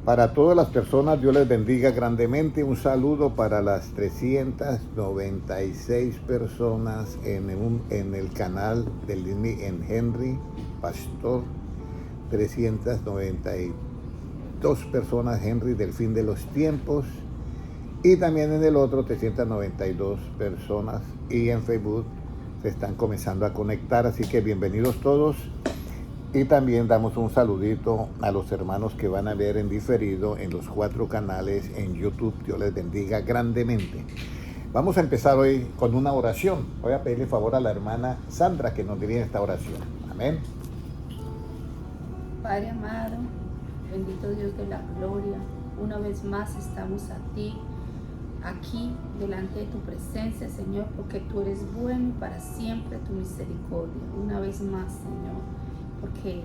Para todas las personas, Dios les bendiga grandemente. Un saludo para las 396 personas en el canal de Lini en Henry Pastor. 392 personas Henry del fin de los tiempos. Y también en el otro 392 personas. Y en Facebook se están comenzando a conectar. Así que bienvenidos todos. Y también damos un saludito a los hermanos que van a ver en diferido en los 4 canales en YouTube. Dios les bendiga grandemente. Vamos a empezar hoy con una oración. Voy a pedirle favor a la hermana Sandra que nos dirija esta oración. Amén. Padre amado, bendito Dios de la gloria, una vez más estamos a ti, aquí delante de tu presencia, Señor, porque tú eres bueno y para siempre tu misericordia. Una vez más, Señor, porque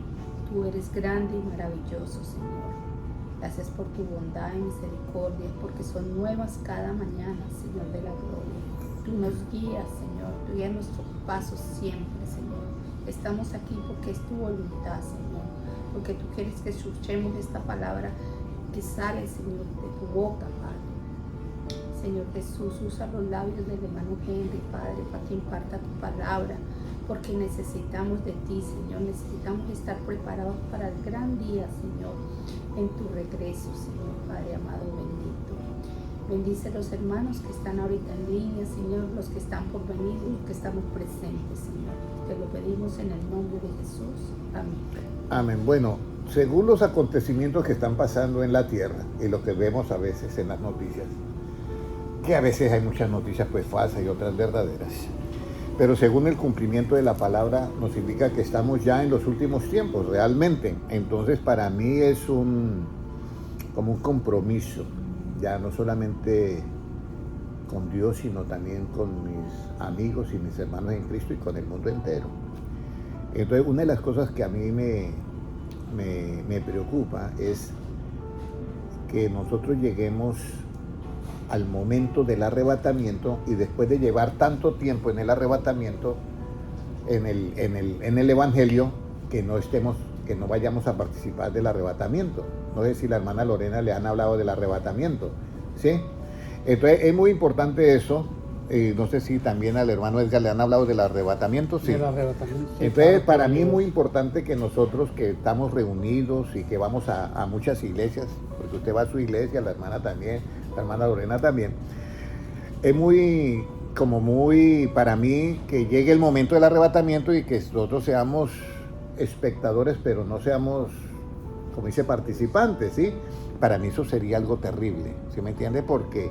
tú eres grande y maravilloso, Señor. Gracias por tu bondad y misericordia, porque son nuevas cada mañana, Señor de la gloria. Tú nos guías, Señor, tú guías nuestros pasos siempre, Señor. Estamos aquí porque es tu voluntad, Señor, porque tú quieres que escuchemos esta palabra que sale, Señor, de tu boca, Padre. Señor Jesús, usa los labios del hermano Henry, Padre, para que imparta tu palabra, porque necesitamos de ti, Señor, necesitamos estar preparados para el gran día, Señor, en tu regreso, Señor, Padre amado, bendito. Bendice a los hermanos que están ahorita en línea, Señor, los que están por venir y los que estamos presentes, Señor. Te lo pedimos en el nombre de Jesús. Amén. Amén. Bueno, según los acontecimientos que están pasando en la tierra y lo que vemos a veces en las noticias, que a veces hay muchas noticias pues falsas y otras verdaderas, pero según el cumplimiento de la palabra nos indica que estamos ya en los últimos tiempos realmente. Entonces para mí es como un compromiso, ya no solamente con Dios, sino también con mis amigos y mis hermanos en Cristo y con el mundo entero. Entonces una de las cosas que a mí me preocupa es que nosotros lleguemos al momento del arrebatamiento y después de llevar tanto tiempo en el arrebatamiento, en el Evangelio, que no vayamos a participar del arrebatamiento. No sé si la hermana Lorena le han hablado del arrebatamiento, ¿sí? Entonces es muy importante eso. No sé si también al hermano Edgar le han hablado del arrebatamiento, sí. Del arrebatamiento, sí. Entonces para mí es muy importante que nosotros que estamos reunidos y que vamos a muchas iglesias, porque usted va a su iglesia, la hermana también, la hermana Lorena también, es muy para mí que llegue el momento del arrebatamiento y que nosotros seamos espectadores, pero no seamos, como dice, participantes, ¿sí? Para mí eso sería algo terrible, ¿sí me entiende? Porque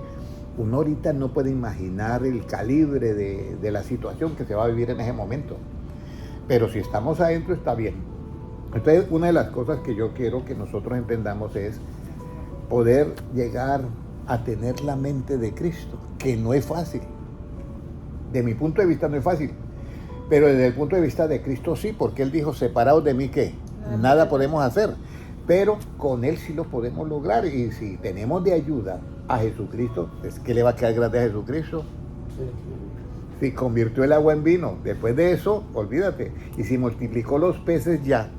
uno ahorita no puede imaginar el calibre de la situación que se va a vivir en ese momento. Pero si estamos adentro, está bien. Entonces, una de las cosas que yo quiero que nosotros entendamos es poder llegar a tener la mente de Cristo, que no es fácil. De mi punto de vista no es fácil, pero desde el punto de vista de Cristo sí, porque Él dijo, separados de mí, ¿qué? Nada podemos hacer. Pero con Él sí lo podemos lograr, y si tenemos de ayuda a Jesucristo, pues ¿qué le va a quedar grande a Jesucristo? Si convirtió el agua en vino, después de eso, olvídate. Y si multiplicó los peces ya,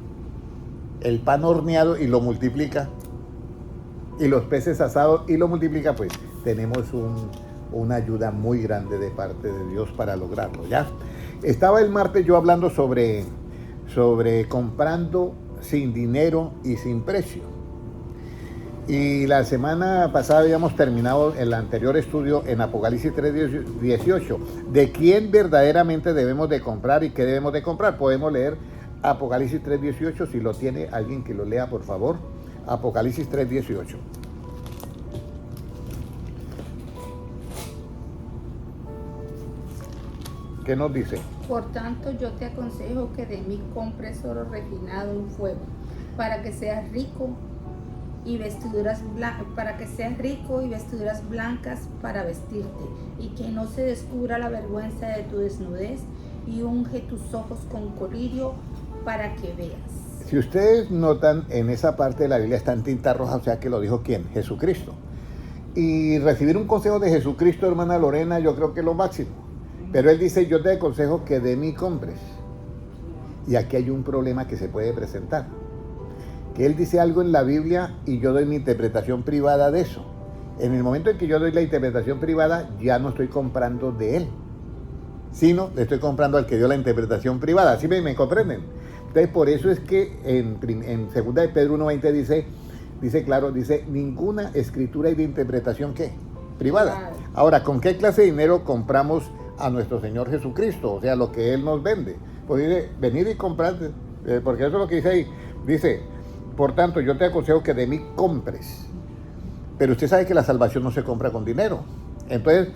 el pan horneado y lo multiplica, y los peces asados y lo multiplica, pues tenemos una ayuda muy grande de parte de Dios para lograrlo, ¿ya? Estaba el martes yo hablando sobre comprando sin dinero y sin precio. Y la semana pasada habíamos terminado el anterior estudio en Apocalipsis 3:18, de quién verdaderamente debemos de comprar y qué debemos de comprar. Podemos leer Apocalipsis 3:18, si lo tiene alguien que lo lea, por favor. Apocalipsis 3:18. ¿Qué nos dice? Por tanto, yo te aconsejo que de mí compres oro refinado en fuego, para que seas rico y vestiduras blancas para vestirte, y que no se descubra la vergüenza de tu desnudez, y unge tus ojos con colirio para que veas. Si ustedes notan, en esa parte de la Biblia está en tinta roja, o sea que lo dijo ¿quién? Jesucristo. Y recibir un consejo de Jesucristo, hermana Lorena, yo creo que es lo máximo. Pero Él dice, yo te aconsejo que de mí compres. Y aquí hay un problema que se puede presentar. que él dice algo en la Biblia y yo doy mi interpretación privada de eso. En el momento en que yo doy la interpretación privada, ya no estoy comprando de él, sino le estoy comprando al que dio la interpretación privada. ¿Sí me comprenden? Entonces, por eso es que en 2 de Pedro 1:20 dice claro, dice, ninguna escritura y de interpretación, ¿qué? Privada. Ahora, ¿con qué clase de dinero compramos a nuestro Señor Jesucristo? O sea, lo que Él nos vende. Pues dice, venid y comprad, porque eso es lo que dice ahí. Dice, por tanto, yo te aconsejo que de mí compres. Pero usted sabe que la salvación no se compra con dinero. Entonces,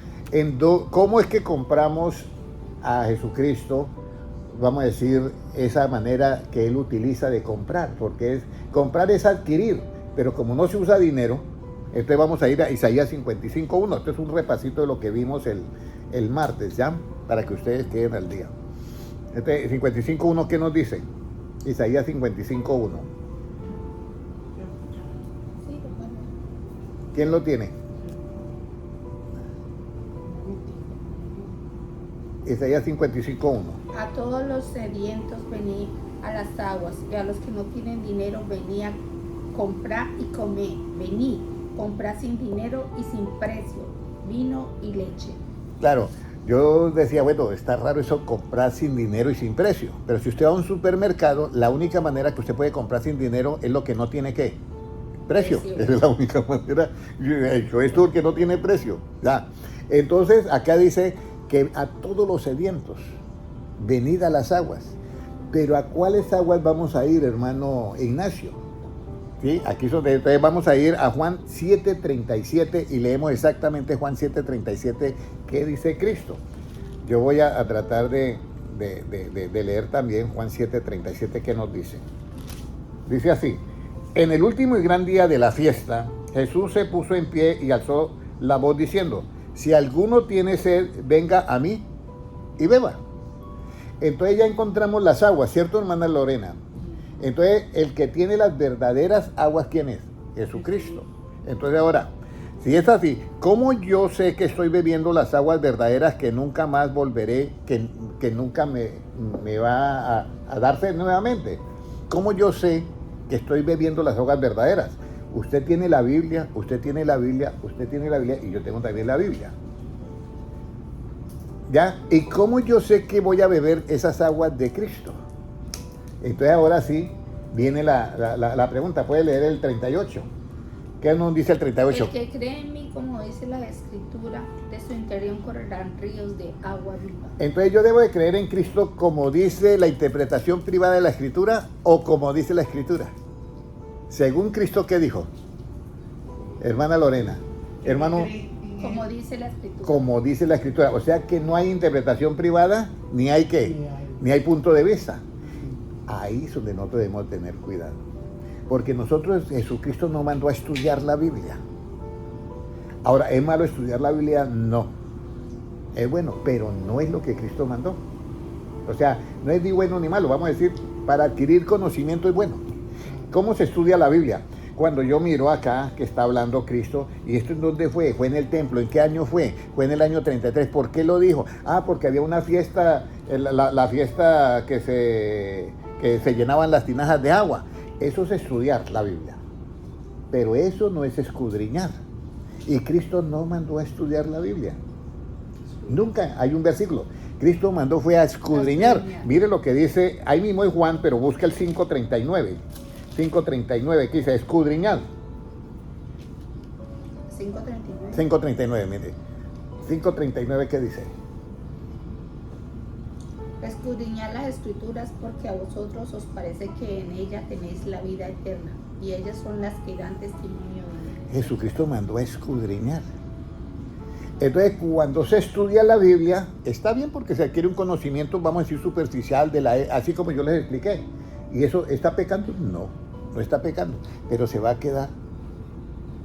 ¿cómo es que compramos a Jesucristo? Vamos a decir, esa manera que Él utiliza de comprar. Porque comprar es adquirir. Pero como no se usa dinero, entonces vamos a ir a Isaías 55:1. Esto es un repasito de lo que vimos el martes, ¿ya? Para que ustedes queden al día. Este 55:1, ¿qué nos dice? Isaías 55:1. ¿Quién lo tiene? Isaías 55:1. A todos los sedientos venid a las aguas, y a los que no tienen dinero venid a comprar y comer. Venid, comprar sin dinero y sin precio, vino y leche. Claro, yo decía, bueno, está raro eso, comprar sin dinero y sin precio. Pero si usted va a un supermercado, la única manera que usted puede comprar sin dinero es lo que no tiene, ¿qué? Precio. Esa es la única manera. Yo he hecho esto porque no tiene precio. Ya. Entonces, acá dice que a todos los sedientos, venid a las aguas. Pero ¿a cuáles aguas vamos a ir, hermano Ignacio? ¿Sí? Aquí entonces vamos a ir a Juan 7:37 y leemos exactamente Juan 7:37, ¿qué dice Cristo? Yo voy a tratar de leer también Juan 7:37, ¿qué nos dice? Dice así: en el último y gran día de la fiesta, Jesús se puso en pie y alzó la voz diciendo, si alguno tiene sed, venga a mí y beba. Entonces ya encontramos las aguas, ¿cierto, hermana Lorena? Entonces, el que tiene las verdaderas aguas, ¿quién es? Jesucristo. Entonces ahora, si es así, ¿cómo yo sé que estoy bebiendo las aguas verdaderas que nunca más volveré, que nunca me va a darse nuevamente? ¿Cómo yo sé que estoy bebiendo las aguas verdaderas? Usted tiene la Biblia, usted tiene la Biblia, usted tiene la Biblia y yo tengo también la Biblia. ¿Ya? ¿Y cómo yo sé que voy a beber esas aguas de Cristo? Entonces ahora sí viene la pregunta. Puede leer el 38. ¿Qué nos dice el 38? El que cree en mí, como dice la Escritura, de su interior correrán ríos de agua viva. Entonces yo debo de creer en Cristo como dice la interpretación privada de la Escritura o como dice la Escritura. Según Cristo, ¿qué dijo? Hermana Lorena. Hermano, como dice la Escritura. Como dice la Escritura. O sea que no hay interpretación privada, ni hay qué, ni hay punto de vista. Ahí es donde nosotros debemos tener cuidado. Porque nosotros, Jesucristo nos mandó a estudiar la Biblia. Ahora, ¿es malo estudiar la Biblia? No. Es bueno, pero no es lo que Cristo mandó. O sea, no es ni bueno ni malo. Vamos a decir, para adquirir conocimiento es bueno. ¿Cómo se estudia la Biblia? Cuando yo miro acá que está hablando Cristo, ¿y esto en dónde fue? ¿Fue en el templo? ¿En qué año fue? Fue en el año 33. ¿Por qué lo dijo? Ah, porque había una fiesta, la fiesta que se llenaban las tinajas de agua. Eso es estudiar la Biblia. Pero eso no es escudriñar. Y Cristo no mandó a estudiar la Biblia. Nunca hay un versículo. Cristo mandó fue a escudriñar. Mire lo que dice, ahí mismo es Juan, pero busca el 5:39. 5:39, que dice escudriñar. 5:39. 5:39, mire. 5:39, ¿qué dice? Escudriñad las Escrituras, porque a vosotros os parece que en ella tenéis la vida eterna, y ellas son las que dan testimonio de mí. Jesucristo mandó a escudriñar. Entonces, cuando se estudia la Biblia, está bien porque se adquiere un conocimiento, vamos a decir, superficial, así como yo les expliqué. ¿Y eso está pecando? No, no está pecando, pero se va a quedar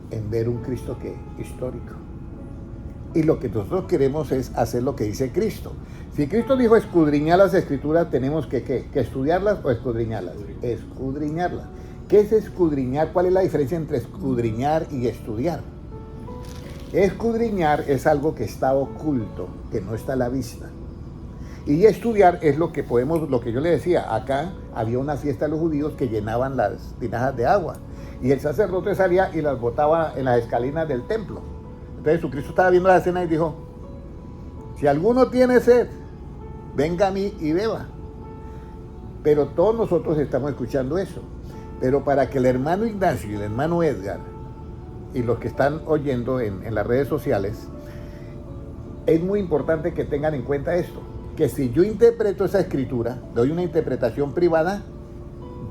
en ver un Cristo que histórico. Y lo que nosotros queremos es hacer lo que dice Cristo. Si Cristo dijo escudriñar las Escrituras, tenemos que estudiarlas o escudriñarlas. Escudriñarlas. ¿Qué es escudriñar? ¿Cuál es la diferencia entre escudriñar y estudiar? Escudriñar es algo que está oculto, que no está a la vista. Y estudiar es lo que podemos, lo que yo le decía, acá había una fiesta de los judíos que llenaban las tinajas de agua. Y el sacerdote salía y las botaba en las escalinas del templo. Entonces Jesucristo estaba viendo la escena y dijo, si alguno tiene sed, venga a mí y beba. Pero todos nosotros estamos escuchando eso. Pero para que el hermano Ignacio y el hermano Edgar y los que están oyendo en las redes sociales, es muy importante que tengan en cuenta esto, que si yo interpreto esa escritura, doy una interpretación privada,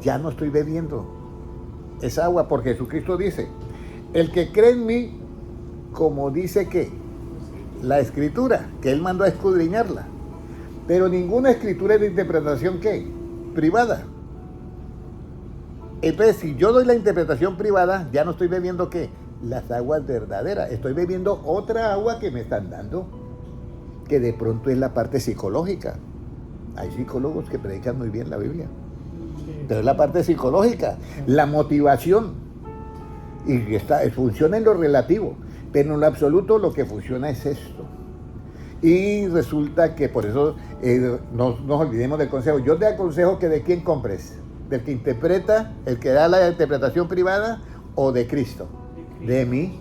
ya no estoy bebiendo esa agua, porque Jesucristo dice, el que cree en mí, como dice que la escritura, que él mandó a escudriñarla, pero ninguna escritura es de interpretación ¿qué? Privada. Entonces, si yo doy la interpretación privada, ya no estoy bebiendo ¿qué? Las aguas verdaderas, estoy bebiendo otra agua que me están dando, que de pronto es la parte psicológica. Hay psicólogos que predican muy bien la Biblia, pero es la parte psicológica, la motivación, y funciona en lo relativo, pero en lo absoluto lo que funciona es esto. Y resulta que por eso no nos olvidemos del consejo. Yo te aconsejo que de quién compres, del que interpreta, el que da la interpretación privada, o de Cristo, de mí.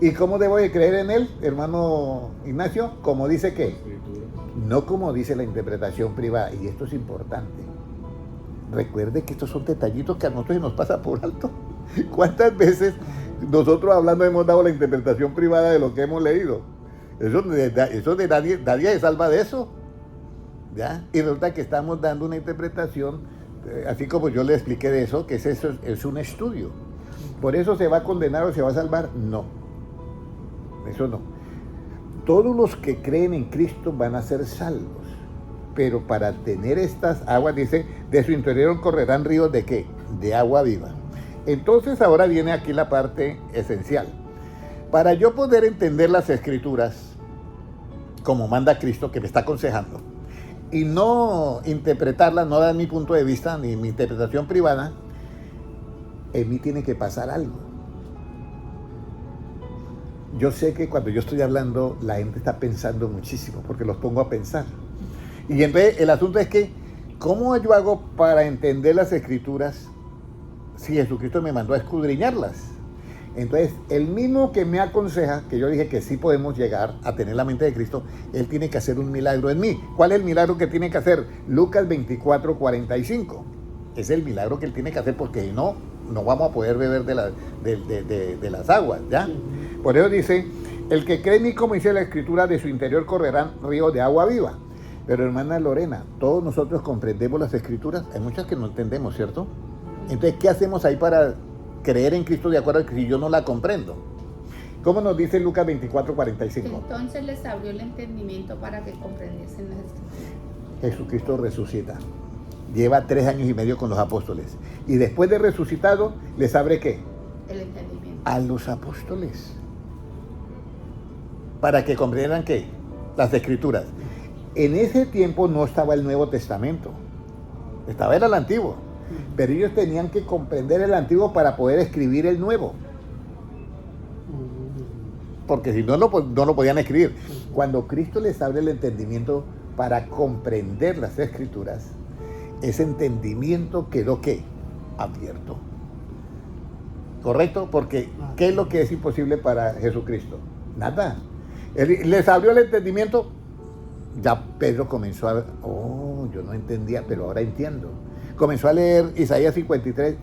¿Y cómo debo de creer en él, hermano Ignacio? Como dice que, no como dice la interpretación privada, y esto es importante. Recuerde que estos son detallitos que a nosotros se nos pasa por alto. ¿Cuántas veces nosotros hablando hemos dado la interpretación privada de lo que hemos leído? Eso de nadie se salva de eso, ¿ya? Y resulta que estamos dando una interpretación, así como yo le expliqué de eso, que eso es un estudio. ¿Por eso se va a condenar o se va a salvar? No, eso no. Todos los que creen en Cristo van a ser salvos, pero para tener estas aguas, dice, de su interior correrán ríos ¿de qué? De agua viva. Entonces ahora viene aquí la parte esencial. Para yo poder entender las escrituras como manda Cristo, que me está aconsejando, y no interpretarlas, no dar mi punto de vista ni mi interpretación privada, en mí tiene que pasar algo. Yo sé que cuando yo estoy hablando, la gente está pensando muchísimo, porque los pongo a pensar. Y entonces el asunto es que, ¿cómo yo hago para entender las escrituras si Jesucristo me mandó a escudriñarlas? Entonces, el mismo que me aconseja, que yo dije que sí podemos llegar a tener la mente de Cristo, él tiene que hacer un milagro en mí. ¿Cuál es el milagro que tiene que hacer? Lucas 24:45. Es el milagro que él tiene que hacer, porque no vamos a poder beber de las aguas, ¿ya? Por eso dice, el que cree en mí, como dice la escritura, de su interior correrán ríos de agua viva. Pero hermana Lorena, todos nosotros comprendemos las escrituras, hay muchas que no entendemos, ¿cierto? Entonces, ¿qué hacemos ahí para creer en Cristo de acuerdo a que si yo no la comprendo? ¿Cómo nos dice Lucas 24:45? Entonces les abrió el entendimiento para que comprendiesen las escrituras. Jesucristo resucita. Lleva 3 años y medio con los apóstoles. Y después de resucitado, ¿les abre qué? El entendimiento. A los apóstoles. Para que comprendieran qué? Las escrituras. En ese tiempo no estaba el Nuevo Testamento. Era el Antiguo. Pero ellos tenían que comprender el Antiguo para poder escribir el Nuevo. Porque si no, no lo podían escribir. Cuando Cristo les abre el entendimiento para comprender las Escrituras, ese entendimiento quedó ¿qué? Abierto. ¿Correcto? Porque ¿qué es lo que es imposible para Jesucristo? Nada. Él les abrió el entendimiento. Ya Pedro comenzó a ver, yo no entendía, pero ahora entiendo. Comenzó a leer Isaías 53,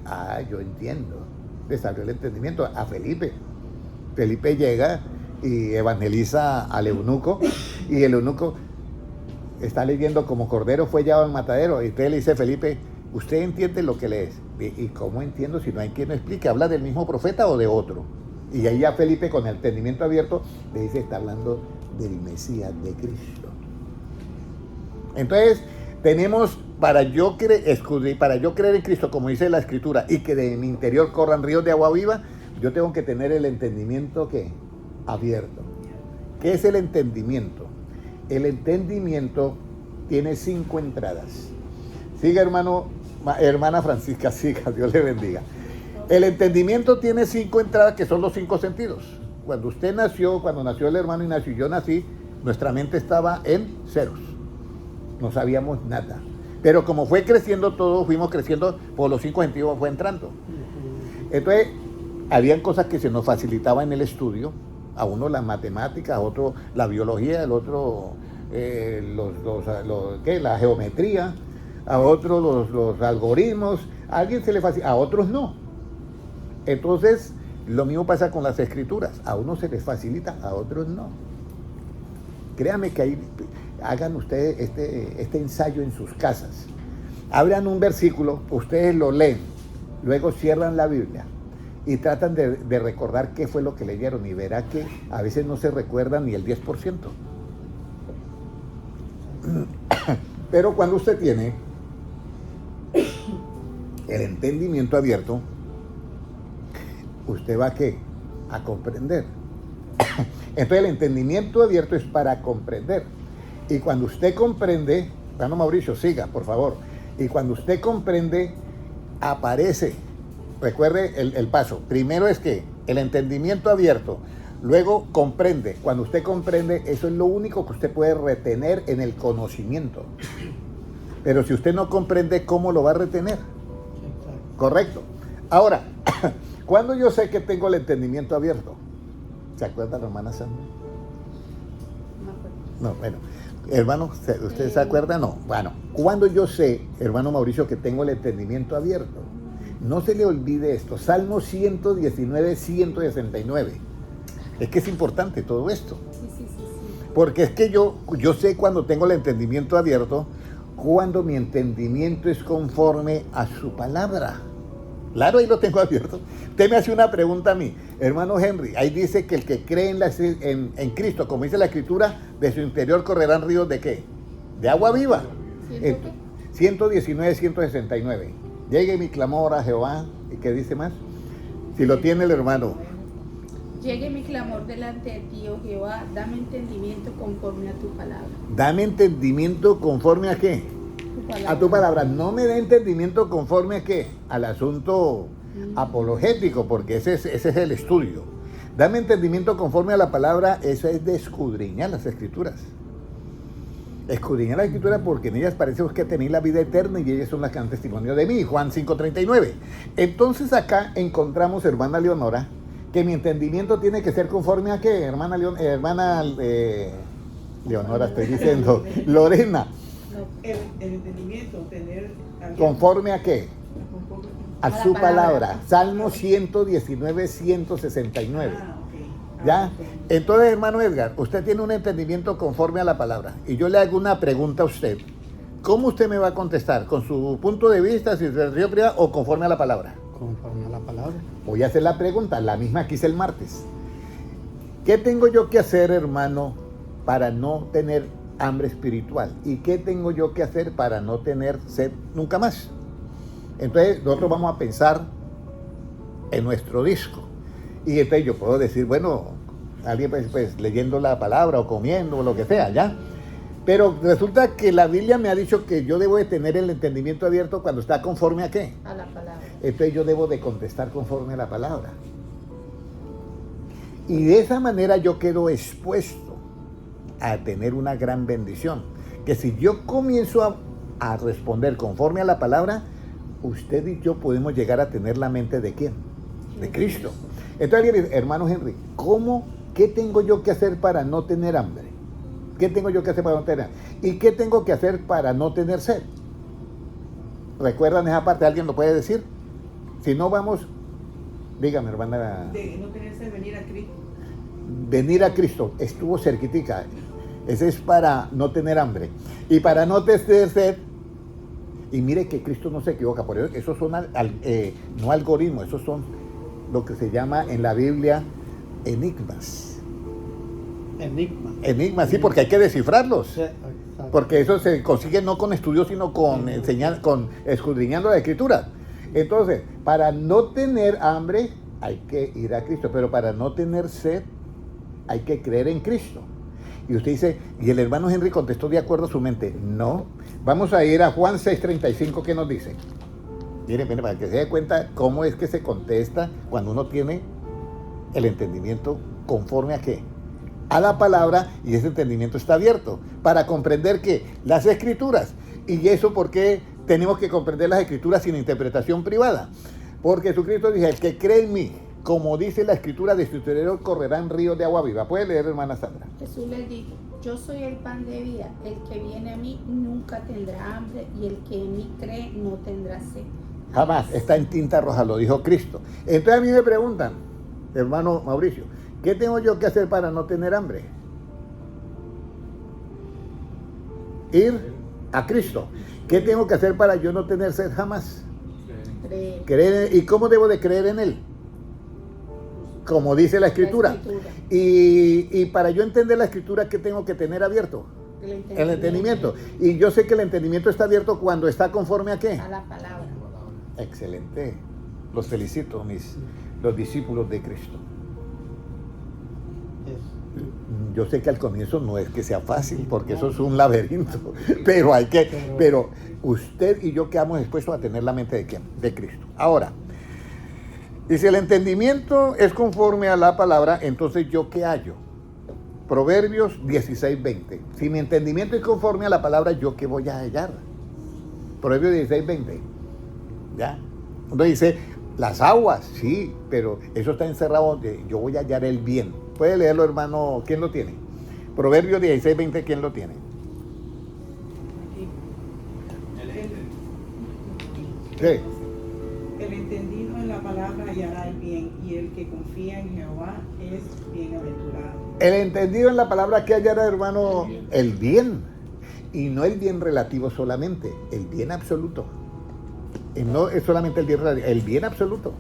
yo entiendo. Les abrió el entendimiento a Felipe. Felipe llega y evangeliza al eunuco, y el eunuco está leyendo como cordero fue llevado al matadero, y usted le dice, Felipe, ¿usted entiende lo que lees? ¿Y cómo entiendo si no hay quien me explique? ¿Habla del mismo profeta o de otro? Y ahí ya Felipe, con el entendimiento abierto, le dice, está hablando del Mesías, de Cristo. Entonces, tenemos, para yo creer en Cristo, como dice la Escritura, y que de mi interior corran ríos de agua viva, yo tengo que tener el entendimiento ¿qué? Abierto. ¿Qué es el entendimiento? El entendimiento tiene 5 entradas. Siga, hermana Francisca, siga, Dios le bendiga. El entendimiento tiene 5 entradas, que son los 5 sentidos. Cuando nació el hermano Ignacio y yo nací, nuestra mente estaba en ceros. No sabíamos nada. Pero como fue creciendo todo, fuimos creciendo, por los 5 sentidos fue entrando. Entonces, habían cosas que se nos facilitaban en el estudio, a uno la matemática, a otro la biología, al otro la geometría, a otros los algoritmos, a alguien se le facilita, a otros no. Entonces, lo mismo pasa con las escrituras, a unos se les facilita, a otros no. Créanme que ahí hagan ustedes este ensayo en sus casas. Abran un versículo, ustedes lo leen, luego cierran la Biblia y tratan de recordar qué fue lo que leyeron y verá que a veces no se recuerdan ni el 10%. Pero cuando usted tiene el entendimiento abierto, usted va a comprender. Entonces el entendimiento abierto es para comprender. Y cuando usted comprende, hermano Mauricio, siga, por favor. Y cuando usted comprende, aparece. Recuerde el paso. Primero es que el entendimiento abierto, luego comprende. Cuando usted comprende, eso es lo único que usted puede retener en el conocimiento. Pero si usted no comprende, ¿cómo lo va a retener? Correcto. Ahora, ¿cuándo yo sé que tengo el entendimiento abierto? ¿Se acuerda la hermana Sandra? No, bueno. Hermano, ¿usted se acuerda? No. Bueno, ¿cuándo yo sé, hermano Mauricio, que tengo el entendimiento abierto? No se le olvide esto. Salmo 119, 169. Es que es importante todo esto. Sí. Porque es que yo sé cuando tengo el entendimiento abierto, cuando mi entendimiento es conforme a su palabra. Claro, ahí lo tengo abierto. Usted me hace una pregunta a mí, hermano Henry. Ahí dice que el que cree en Cristo, como dice la Escritura, de su interior correrán ríos de ¿qué? De agua viva. 119, 169. Llegue mi clamor a Jehová. ¿Y qué dice más? Si lo tiene el hermano. Llegue mi clamor delante de ti, oh Jehová, dame entendimiento conforme a tu palabra. Dame entendimiento conforme a qué? A tu palabra. No me dé entendimiento conforme a qué? Al asunto apologético, porque ese es el estudio. Dame entendimiento conforme a la palabra, eso es de escudriñar las Escrituras. Escudriñar las Escrituras porque en ellas parece que tenéis la vida eterna y ellas son las que dan testimonio de mí. Juan 5:39. Entonces acá encontramos, hermana Leonora, que mi entendimiento tiene que ser conforme a qué, hermana Leonora, estoy diciendo, Lorena. El entendimiento, tener... ¿Conforme a qué? A su palabra. Salmo 119, 169. ¿Ya? Entonces, hermano Edgar, usted tiene un entendimiento conforme a la palabra. Y yo le hago una pregunta a usted. ¿Cómo usted me va a contestar? ¿Con su punto de vista, si se río privado, o conforme a la palabra? Conforme a la palabra. Voy a hacer la pregunta, la misma que hice el martes. ¿Qué tengo yo que hacer, hermano, para no tener hambre espiritual? ¿Y qué tengo yo que hacer para no tener sed nunca más? Entonces nosotros vamos a pensar en nuestro disco y entonces yo puedo decir, bueno, alguien pues leyendo la palabra o comiendo o lo que sea, ¿ya? Pero resulta que la Biblia me ha dicho que yo debo de tener el entendimiento abierto cuando está conforme a ¿qué? A la palabra. Entonces yo debo de contestar conforme a la palabra. Y de esa manera yo quedo expuesto a tener una gran bendición. Que si yo comienzo a responder conforme a la palabra, usted y yo podemos llegar a tener la mente ¿de quién? De Cristo. Entonces, hermano Henry, ¿qué tengo yo que hacer para no tener hambre? ¿Qué tengo yo que hacer para no tener hambre? ¿Y qué tengo que hacer para no tener sed? ¿Recuerdan esa parte? ¿Alguien lo puede decir? Si no vamos, dígame, hermana. De no tener sed, venir a Cristo. Venir a Cristo, estuvo cerquitica. Ese es para no tener hambre. Y para no tener sed, y mire que Cristo no se equivoca, por eso esos son no algoritmos, esos son lo que se llama en la Biblia enigmas. Enigmas, sí, porque hay que descifrarlos. Sí, porque eso se consigue no con estudios, sino con con escudriñando la Escritura. Entonces, para no tener hambre, hay que ir a Cristo, pero para no tener sed, hay que creer en Cristo. Y usted dice, y el hermano Henry contestó de acuerdo a su mente, no. Vamos a ir a Juan 6:35, ¿qué nos dice? Miren, para que se dé cuenta cómo es que se contesta cuando uno tiene el entendimiento conforme a qué? A la palabra, y ese entendimiento está abierto para comprender que las Escrituras, ¿Y eso por qué tenemos que comprender las Escrituras sin interpretación privada? Porque Jesucristo dice, el que cree en mí, como dice la Escritura, de su interior correrán ríos de agua viva. ¿Puede leer, hermana Sandra? Jesús les dijo, yo soy el pan de vida, el que viene a mí nunca tendrá hambre y el que en mí cree no tendrá sed. Jamás, está en tinta roja, lo dijo Cristo. Entonces a mí me preguntan, hermano Mauricio, ¿qué tengo yo que hacer para no tener hambre? Ir a Cristo. ¿Qué tengo que hacer para yo no tener sed jamás? Creer. ¿Y cómo debo de creer en Él? Como dice la Escritura. Y para yo entender la Escritura, ¿qué tengo que tener abierto? El entendimiento. Y yo sé que el entendimiento está abierto cuando está conforme a qué? A la palabra. Excelente. Los felicito, los discípulos de Cristo. Yo sé que al comienzo no es que sea fácil, porque eso es un laberinto, pero usted y yo quedamos expuestos a tener la mente de ¿quién? De Cristo. Ahora, y si el entendimiento es conforme a la palabra, entonces ¿yo qué hallo? Proverbios 16:20. Si mi entendimiento es conforme a la palabra, ¿yo qué voy a hallar? Proverbios 16:20. ¿Ya? Entonces dice, las aguas, sí, pero eso está encerrado donde yo voy a hallar el bien. Puede leerlo, hermano, ¿quién lo tiene? Proverbios 16:20, ¿quién lo tiene? ¿Qué? El entendido en la palabra hallará el bien, y el que confía en Jehová es bienaventurado. El entendido en la palabra, ¿qué hallará, hermano? El bien. Y no el bien relativo solamente, el bien absoluto. Y no es solamente el bien relativo, el bien absoluto.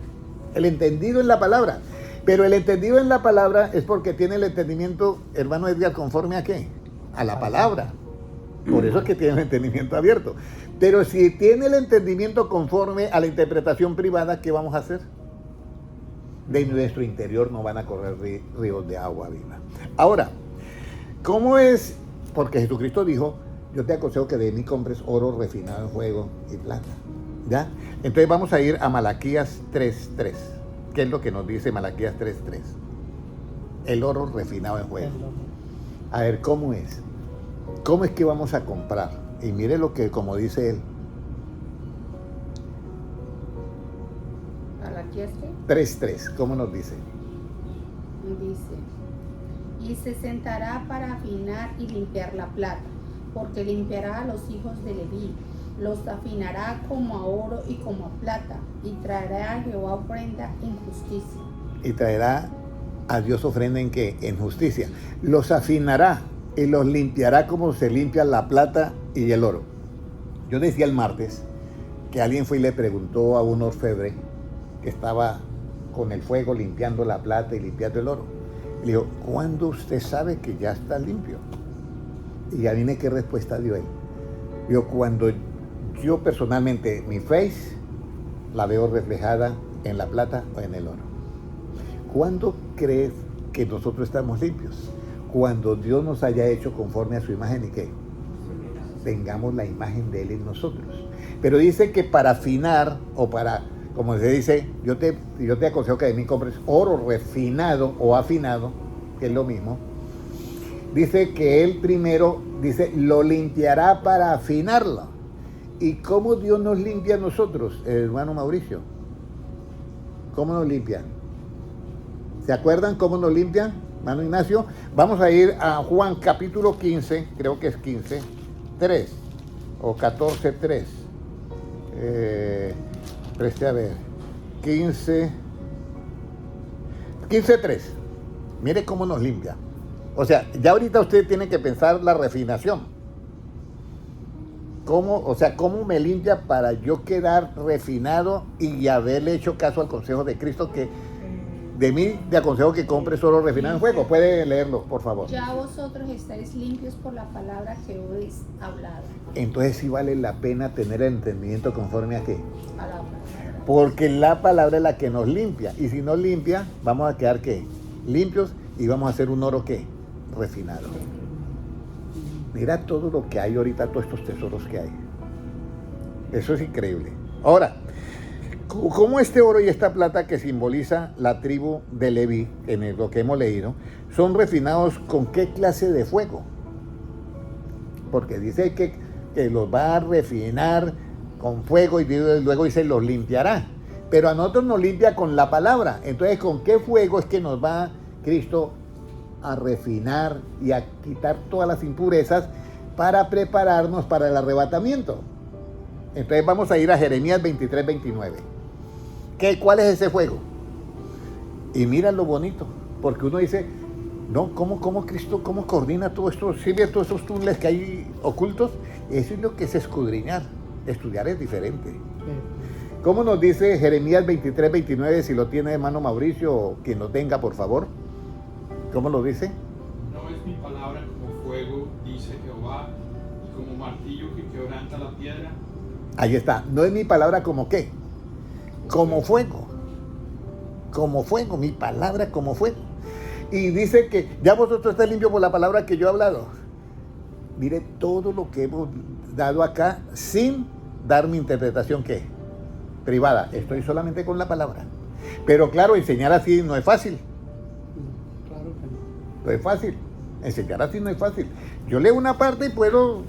El entendido en la palabra. Pero el entendido en la palabra es porque tiene el entendimiento, hermano Edgar, ¿conforme a qué? A la palabra. Por eso es que tiene el entendimiento abierto. Pero si tiene el entendimiento conforme a la interpretación privada, ¿qué vamos a hacer? De nuestro interior no van a correr ríos de agua viva. Ahora, ¿cómo es? Porque Jesucristo dijo, yo te aconsejo que de mí compres oro refinado en fuego y plata. ¿Ya? Entonces vamos a ir a Malaquías 3:3. ¿Qué es lo que nos dice Malaquías 3:3? El oro refinado en fuego. A ver, ¿cómo es? ¿Cómo es que vamos a comprar? Y mire lo que, como dice él. Malaquías 3:3, ¿cómo nos dice? Dice, y se sentará para afinar y limpiar la plata, porque limpiará a los hijos de Leví, los afinará como a oro y como a plata, y traerá a Jehová ofrenda en justicia. Y traerá a Dios ofrenda en qué? En justicia. Los afinará y los limpiará como se limpia la plata y el oro. Yo decía el martes que alguien fue y le preguntó a un orfebre que estaba con el fuego limpiando la plata y limpiando el oro. Y le dijo, ¿cuándo usted sabe que ya está limpio? Y adivine qué respuesta dio él. Dijo, cuando yo personalmente, mi face la veo reflejada en la plata o en el oro. ¿Cuándo crees que nosotros estamos limpios? Cuando Dios nos haya hecho conforme a su imagen y que tengamos la imagen de Él en nosotros. Pero dice que para afinar o para, como se dice, yo te aconsejo que de mí compres oro refinado o afinado, que es lo mismo. Dice que Él primero, dice, lo limpiará para afinarlo. ¿Y cómo Dios nos limpia a nosotros, hermano Mauricio? ¿Cómo nos limpia? ¿Se acuerdan cómo nos limpia, hermano Ignacio? Vamos a ir a Juan capítulo 15, creo que es 15, 3 o 14, 3. Preste a ver. 15, 3. Mire cómo nos limpia. O sea, ya ahorita usted tiene que pensar la refinación. ¿Cómo me limpia para yo quedar refinado y haberle hecho caso al consejo de Cristo que de mí te aconsejo que compres oro refinado en fuego? Puede leerlo, por favor. Ya vosotros estáis limpios por la palabra que habéis hablado. Entonces sí vale la pena tener el entendimiento conforme a qué. A la palabra. Porque la palabra es la que nos limpia. Y si nos limpia, vamos a quedar ¿qué? Limpios y vamos a hacer un oro ¿qué? Refinado. Mira todo lo que hay ahorita, todos estos tesoros que hay. Eso es increíble. Ahora, ¿cómo este oro y esta plata que simboliza la tribu de Leví, en lo que hemos leído, son refinados con qué clase de fuego? Porque dice que que los va a refinar con fuego y luego dice los limpiará. Pero a nosotros nos limpia con la palabra. Entonces, ¿con qué fuego es que nos va Cristo a refinar y a quitar todas las impurezas para prepararnos para el arrebatamiento? Entonces vamos a ir a Jeremías 23, 29. ¿Cuál es ese fuego? Y mira lo bonito, porque uno dice, no, ¿cómo Cristo, cómo coordina todo esto? ¿Sí ve todos esos túneles que hay ocultos? Eso es lo que es escudriñar. Estudiar es diferente. ¿Cómo nos dice Jeremías 23, 29? Si lo tiene hermano Mauricio, quien lo tenga, por favor. ¿Cómo lo dice? No es mi palabra como fuego, dice Jehová, y como martillo que quebranta la piedra. Ahí está. No es mi palabra como qué. Como fuego. Como fuego. Mi palabra como fuego. Y dice que ya vosotros estáis limpios por la palabra que yo he hablado. Mire todo lo que hemos dado acá sin dar mi interpretación ¿qué? Privada. Estoy solamente con la palabra. Pero claro, enseñar así no es fácil. Claro que no. No es fácil. Enseñar así no es fácil. Yo leo una parte y puedo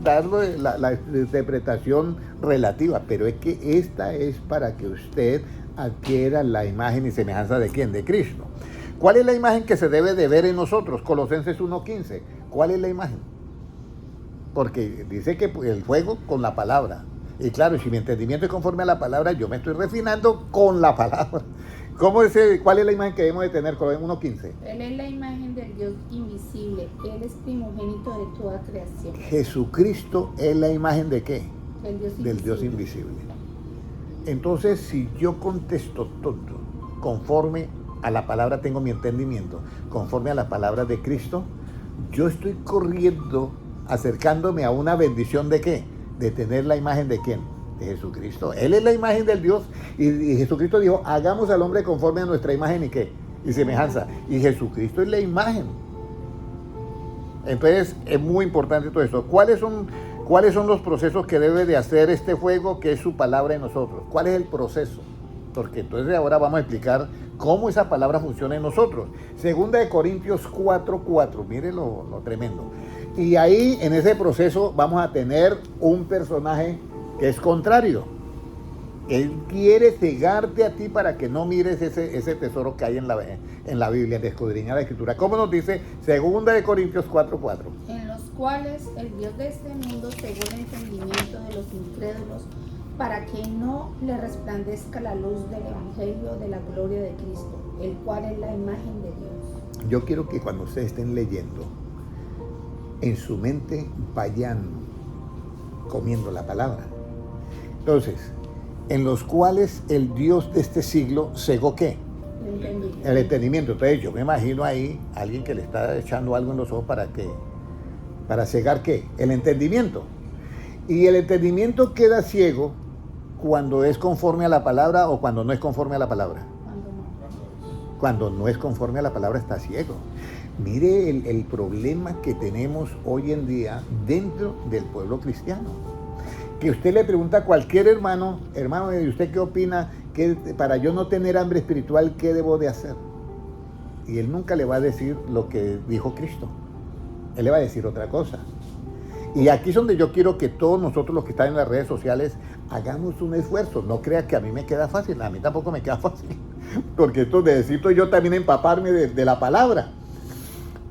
darle la interpretación relativa, pero es que esta es para que usted adquiera la imagen y semejanza de ¿quién? De Cristo. ¿Cuál es la imagen que se debe de ver en nosotros? Colosenses 1:15. ¿Cuál es la imagen? Porque dice que el fuego con la palabra. Y claro, si mi entendimiento es conforme a la palabra, yo me estoy refinando con la palabra. ¿Cuál es la imagen que debemos de tener? Colosenses 1:15. Él es la imagen del Dios invisible. Él es primogénito de toda creación. Jesucristo es la imagen de ¿qué? El Dios Del Dios invisible. Entonces, si yo contesto todo conforme a la palabra, tengo mi entendimiento, conforme a la palabra de Cristo, yo estoy corriendo, acercándome a una bendición de ¿qué? De tener la imagen de ¿quién? De Jesucristo. Él es la imagen del Dios y Jesucristo dijo, hagamos al hombre conforme a nuestra imagen y ¿qué? Y semejanza. Y Jesucristo es la imagen. Entonces, es muy importante todo esto. ¿Cuáles son los procesos que debe de hacer este fuego que es su palabra en nosotros? ¿Cuál es el proceso? Porque entonces ahora vamos a explicar cómo esa palabra funciona en nosotros. Segunda de Corintios 4:4, mire lo tremendo. Y ahí en ese proceso vamos a tener un personaje que es contrario. Él quiere cegarte a ti para que no mires ese tesoro que hay en la Biblia, de escudriñar la Escritura. ¿Cómo nos dice? Segunda de Corintios 4:4. En los cuales el Dios de este mundo cegó el entendimiento de los incrédulos para que no le resplandezca la luz del Evangelio de la gloria de Cristo, el cual es la imagen de Dios. Yo quiero que cuando ustedes estén leyendo, en su mente vayan comiendo la palabra. Entonces, en los cuales el Dios de este siglo cegó ¿qué? El entendimiento. Entonces yo me imagino ahí a alguien que le está echando algo en los ojos para cegar ¿qué? El entendimiento. Y el entendimiento queda ciego cuando es conforme a la palabra o cuando no es conforme a la palabra. Cuando no es conforme a la palabra está ciego. Mire el problema que tenemos hoy en día dentro del pueblo cristiano. Que usted le pregunta a cualquier hermano, ¿y usted qué opina? Para yo no tener hambre espiritual, ¿qué debo de hacer? Y él nunca le va a decir lo que dijo Cristo. Él le va a decir otra cosa. Y aquí es donde yo quiero que todos nosotros los que están en las redes sociales hagamos un esfuerzo. No crea que a mí me queda fácil, a mí tampoco me queda fácil. Porque esto necesito yo también empaparme de la palabra.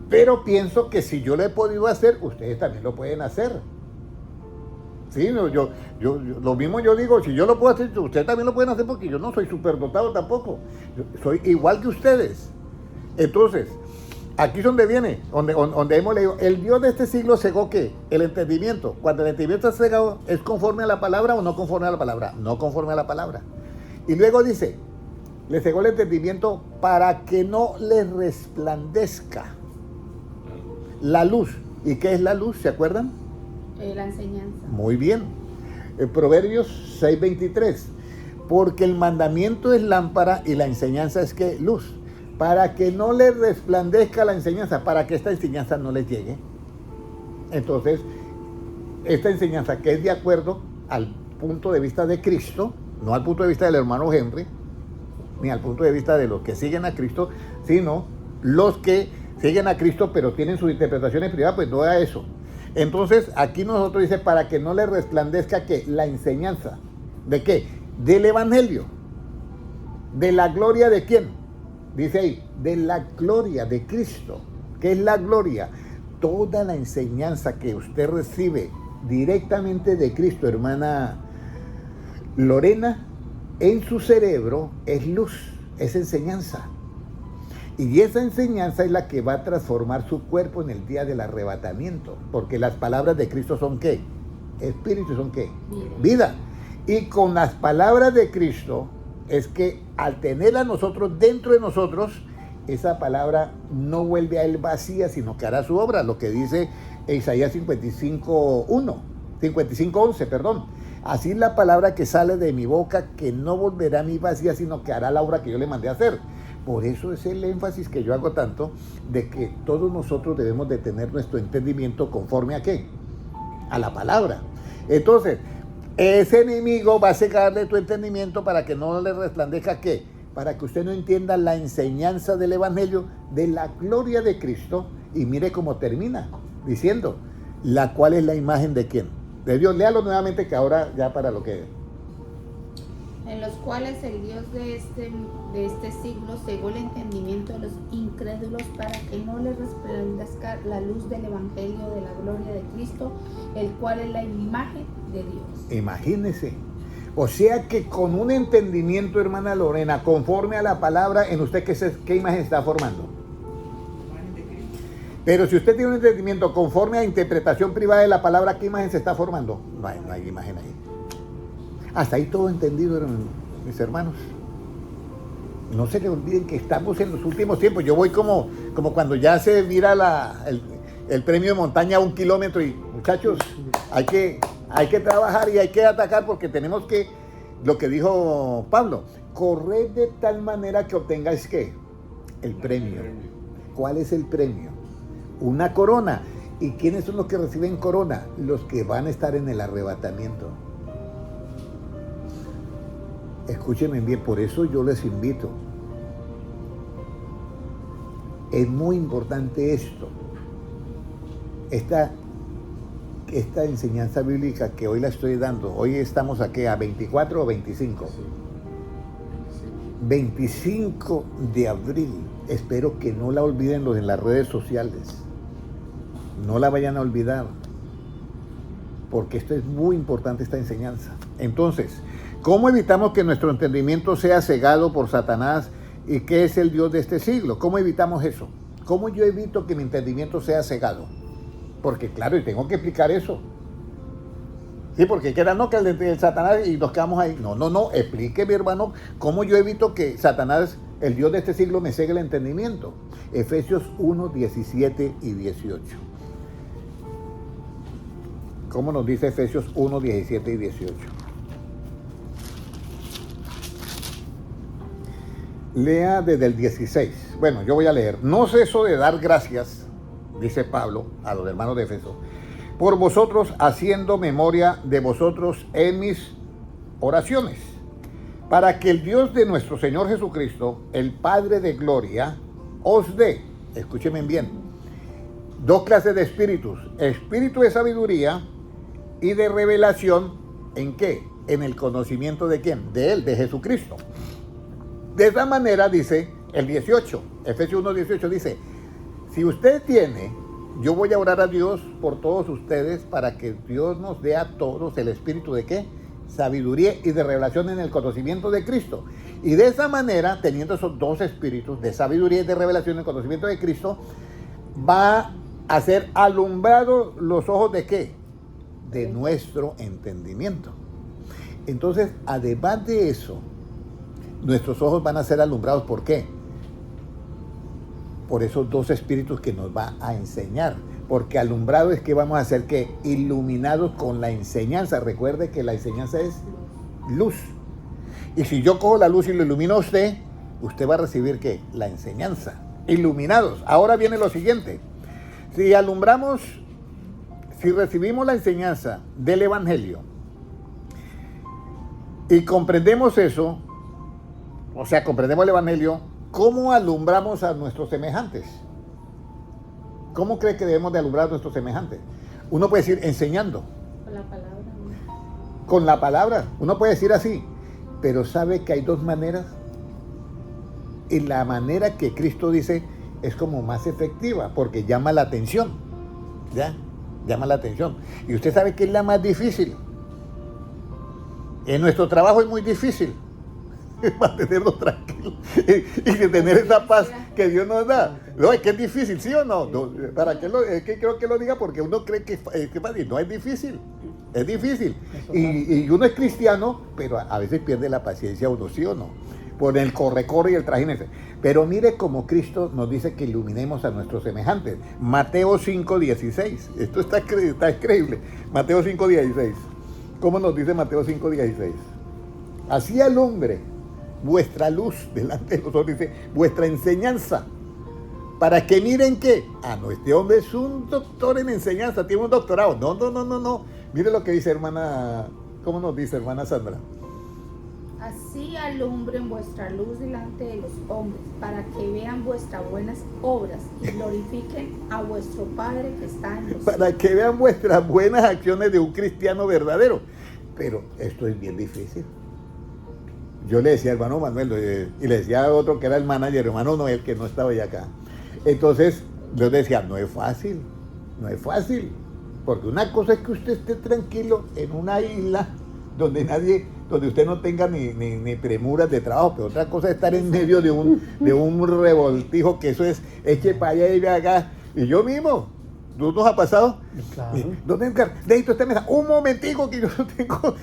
Pero pienso que si yo lo he podido hacer, ustedes también lo pueden hacer. Sí, yo lo mismo yo digo, si yo lo puedo hacer, ustedes también lo pueden hacer porque yo no soy superdotado tampoco. Yo soy igual que ustedes. Entonces, aquí es donde viene, donde hemos leído, el Dios de este siglo cegó ¿qué? El entendimiento. Cuando el entendimiento está cegado, ¿es conforme a la palabra o no conforme a la palabra? No conforme a la palabra. Y luego dice, le cegó el entendimiento para que no le resplandezca la luz. ¿Y qué es la luz? ¿Se acuerdan? La enseñanza. Muy bien. Proverbios 6:23. Porque el mandamiento es lámpara y la enseñanza es ¿qué? Luz. Para que no le resplandezca la enseñanza, para que esta enseñanza no les llegue. Entonces, esta enseñanza que es de acuerdo al punto de vista de Cristo, no al punto de vista del hermano Henry, ni al punto de vista de los que siguen a Cristo, sino los que siguen a Cristo pero tienen sus interpretaciones privadas, pues no da eso. Entonces, aquí nosotros dice, para que no le resplandezca que la enseñanza, ¿de qué? Del Evangelio. ¿De la gloria de quién? Dice ahí, de la gloria de Cristo. ¿Qué es la gloria? Toda la enseñanza que usted recibe directamente de Cristo, hermana Lorena, en su cerebro es luz, es enseñanza. Y esa enseñanza es la que va a transformar su cuerpo en el día del arrebatamiento. Porque las palabras de Cristo son ¿qué? Espíritu, son ¿qué? Vida. Y con las palabras de Cristo es que al tenerla nosotros dentro de nosotros, esa palabra no vuelve a él vacía, sino que hará su obra. Lo que dice Isaías 55:11, perdón. Así es la palabra que sale de mi boca, que no volverá a mí vacía, sino que hará la obra que yo le mandé a hacer. Por eso es el énfasis que yo hago tanto de que todos nosotros debemos de tener nuestro entendimiento conforme a ¿qué? A la palabra. Entonces, ese enemigo va a cegarle tu entendimiento para que no le resplandezca ¿qué? Para que usted no entienda la enseñanza del Evangelio de la gloria de Cristo. Y mire cómo termina diciendo, la cual es la imagen de quién? De Dios. Léalo nuevamente, que ahora ya para lo que... En los cuales el Dios de este siglo cegó el entendimiento de los incrédulos para que no les resplandezca la luz del Evangelio de la gloria de Cristo, el cual es la imagen de Dios. Imagínese. O sea que con un entendimiento, hermana Lorena, conforme a la palabra, en usted ¿qué imagen está formando? Pero si usted tiene un entendimiento conforme a interpretación privada de la palabra, ¿qué imagen se está formando? No hay imagen ahí. Hasta ahí todo entendido, mis hermanos. No se le olviden que estamos en los últimos tiempos. Yo voy como cuando ya se mira el premio de montaña a 1 kilómetro y, muchachos, hay que trabajar y hay que atacar porque tenemos que, lo que dijo Pablo, correr de tal manera que obtengáis ¿qué? El premio. ¿Cuál es el premio? Una corona. ¿Y quiénes son los que reciben corona? Los que van a estar en el arrebatamiento. Escúchenme bien, por eso yo les invito. Es muy importante esto. Esta enseñanza bíblica que hoy la estoy dando. Hoy estamos aquí a 24 o 25. 25 de abril. Espero que no la olviden los en las redes sociales. No la vayan a olvidar. Porque esto es muy importante, esta enseñanza. Entonces, ¿cómo evitamos que nuestro entendimiento sea cegado por Satanás y que es el Dios de este siglo? ¿Cómo evitamos eso? ¿Cómo yo evito que mi entendimiento sea cegado? Porque claro, y tengo que explicar eso. Sí, porque queda no que el Satanás y nos quedamos ahí. No, explique, mi hermano, cómo yo evito que Satanás, el Dios de este siglo, me cegue el entendimiento. Efesios 1, 17 y 18. ¿Cómo nos dice Efesios 1, 17 y 18? Lea desde el 16. Bueno, yo voy a leer. No ceso de dar gracias, dice Pablo a los hermanos de Éfeso, por vosotros, haciendo memoria de vosotros en mis oraciones, para que el Dios de nuestro Señor Jesucristo, el Padre de gloria, os dé, escúchenme bien, 2 clases de espíritus: espíritu de sabiduría y de revelación. ¿En qué? En el conocimiento de quién, de Él, de Jesucristo. De esa manera dice el 18, Efesios 1, 18 dice, si usted tiene, yo voy a orar a Dios por todos ustedes para que Dios nos dé a todos el espíritu de ¿qué? Sabiduría y de revelación en el conocimiento de Cristo. Y de esa manera, teniendo esos 2 espíritus de sabiduría y de revelación en el conocimiento de Cristo, va a ser alumbrado los ojos de ¿qué? De nuestro entendimiento. Entonces, además de eso, nuestros ojos van a ser alumbrados. ¿Por qué? Por esos 2 espíritus que nos va a enseñar. Porque alumbrado es que vamos a ser que iluminados con la enseñanza. Recuerde que la enseñanza es luz. Y si yo cojo la luz y lo ilumino a usted, usted va a recibir ¿qué? La enseñanza. Iluminados. Ahora viene lo siguiente. Si alumbramos, si recibimos la enseñanza del Evangelio y comprendemos eso, o sea, comprendemos el Evangelio, ¿cómo alumbramos a nuestros semejantes? ¿Cómo cree que debemos de alumbrar a nuestros semejantes? Uno puede decir enseñando. Con la palabra. Con la palabra, uno puede decir así, pero sabe que hay dos maneras. Y la manera que Cristo dice es como más efectiva, porque llama la atención. ¿Ya? Llama la atención. Y usted sabe que es la más difícil. En nuestro trabajo es muy difícil mantenernos tranquilos y de tener esa paz que Dios nos da. No, es que es difícil, ¿sí o no? No, ¿para qué es que creo que lo diga? Porque uno cree que es fácil. No, es difícil. Es difícil. Y uno es cristiano, pero a veces pierde la paciencia uno, ¿sí o no? Por el corre-corre y el trajínese. Pero mire cómo Cristo nos dice que iluminemos a nuestros semejantes. Mateo 5:16. Esto está increíble. Mateo 5:16. ¿Cómo nos dice Mateo 5:16? Así alumbre vuestra luz delante de nosotros, dice, vuestra enseñanza, para que miren que, no, este hombre es un doctor en enseñanza, tiene un doctorado. No. Mire lo que dice hermana, ¿cómo nos dice hermana Sandra? Así alumbren vuestra luz delante de los hombres, para que vean vuestras buenas obras y glorifiquen a vuestro Padre que está en los cielos. Para que vean vuestras buenas acciones de un cristiano verdadero. Pero esto es bien difícil. Yo le decía al hermano Manuel, y le decía a otro que era el manager, hermano Noel, que no estaba ya acá. Entonces, yo decía, no es fácil, porque una cosa es que usted esté tranquilo en una isla donde usted no tenga ni premuras de trabajo, pero otra cosa es estar en medio de un revoltijo, que eso es, eche para allá y ve acá. Y yo mismo, ¿tú nos ha pasado? Claro. ¿Dónde necesito esta mesa? Un momentico que yo no tengo.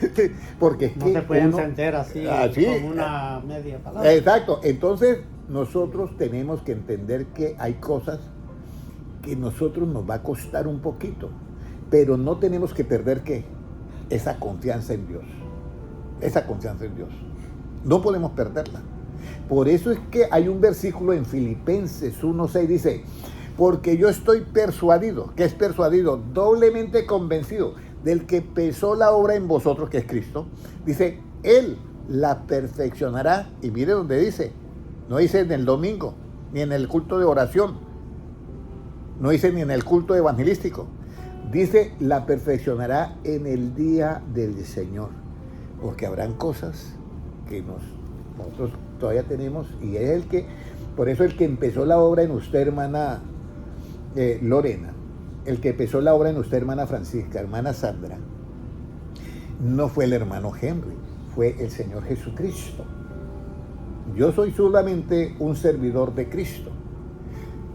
Porque es No que se puede encender así con una media palabra. Exacto. Entonces, nosotros tenemos que entender que hay cosas que a nosotros nos va a costar un poquito, pero no tenemos que perder ¿qué? Esa confianza en Dios. Esa confianza en Dios. No podemos perderla. Por eso es que hay un versículo en Filipenses 1:6, dice, porque yo estoy persuadido. ¿Qué es persuadido? Doblemente convencido del que empezó la obra en vosotros, que es Cristo. Dice, Él la perfeccionará. Y mire donde dice, no dice en el domingo, ni en el culto de oración, no dice ni en el culto evangelístico. Dice, la perfeccionará en el día del Señor. Porque habrán cosas que nosotros todavía tenemos, y es el que, por eso el que empezó la obra en usted, hermana Lorena, el que empezó la obra en usted, hermana Francisca, hermana Sandra, no fue el hermano Henry, fue el Señor Jesucristo. Yo soy solamente un servidor de Cristo,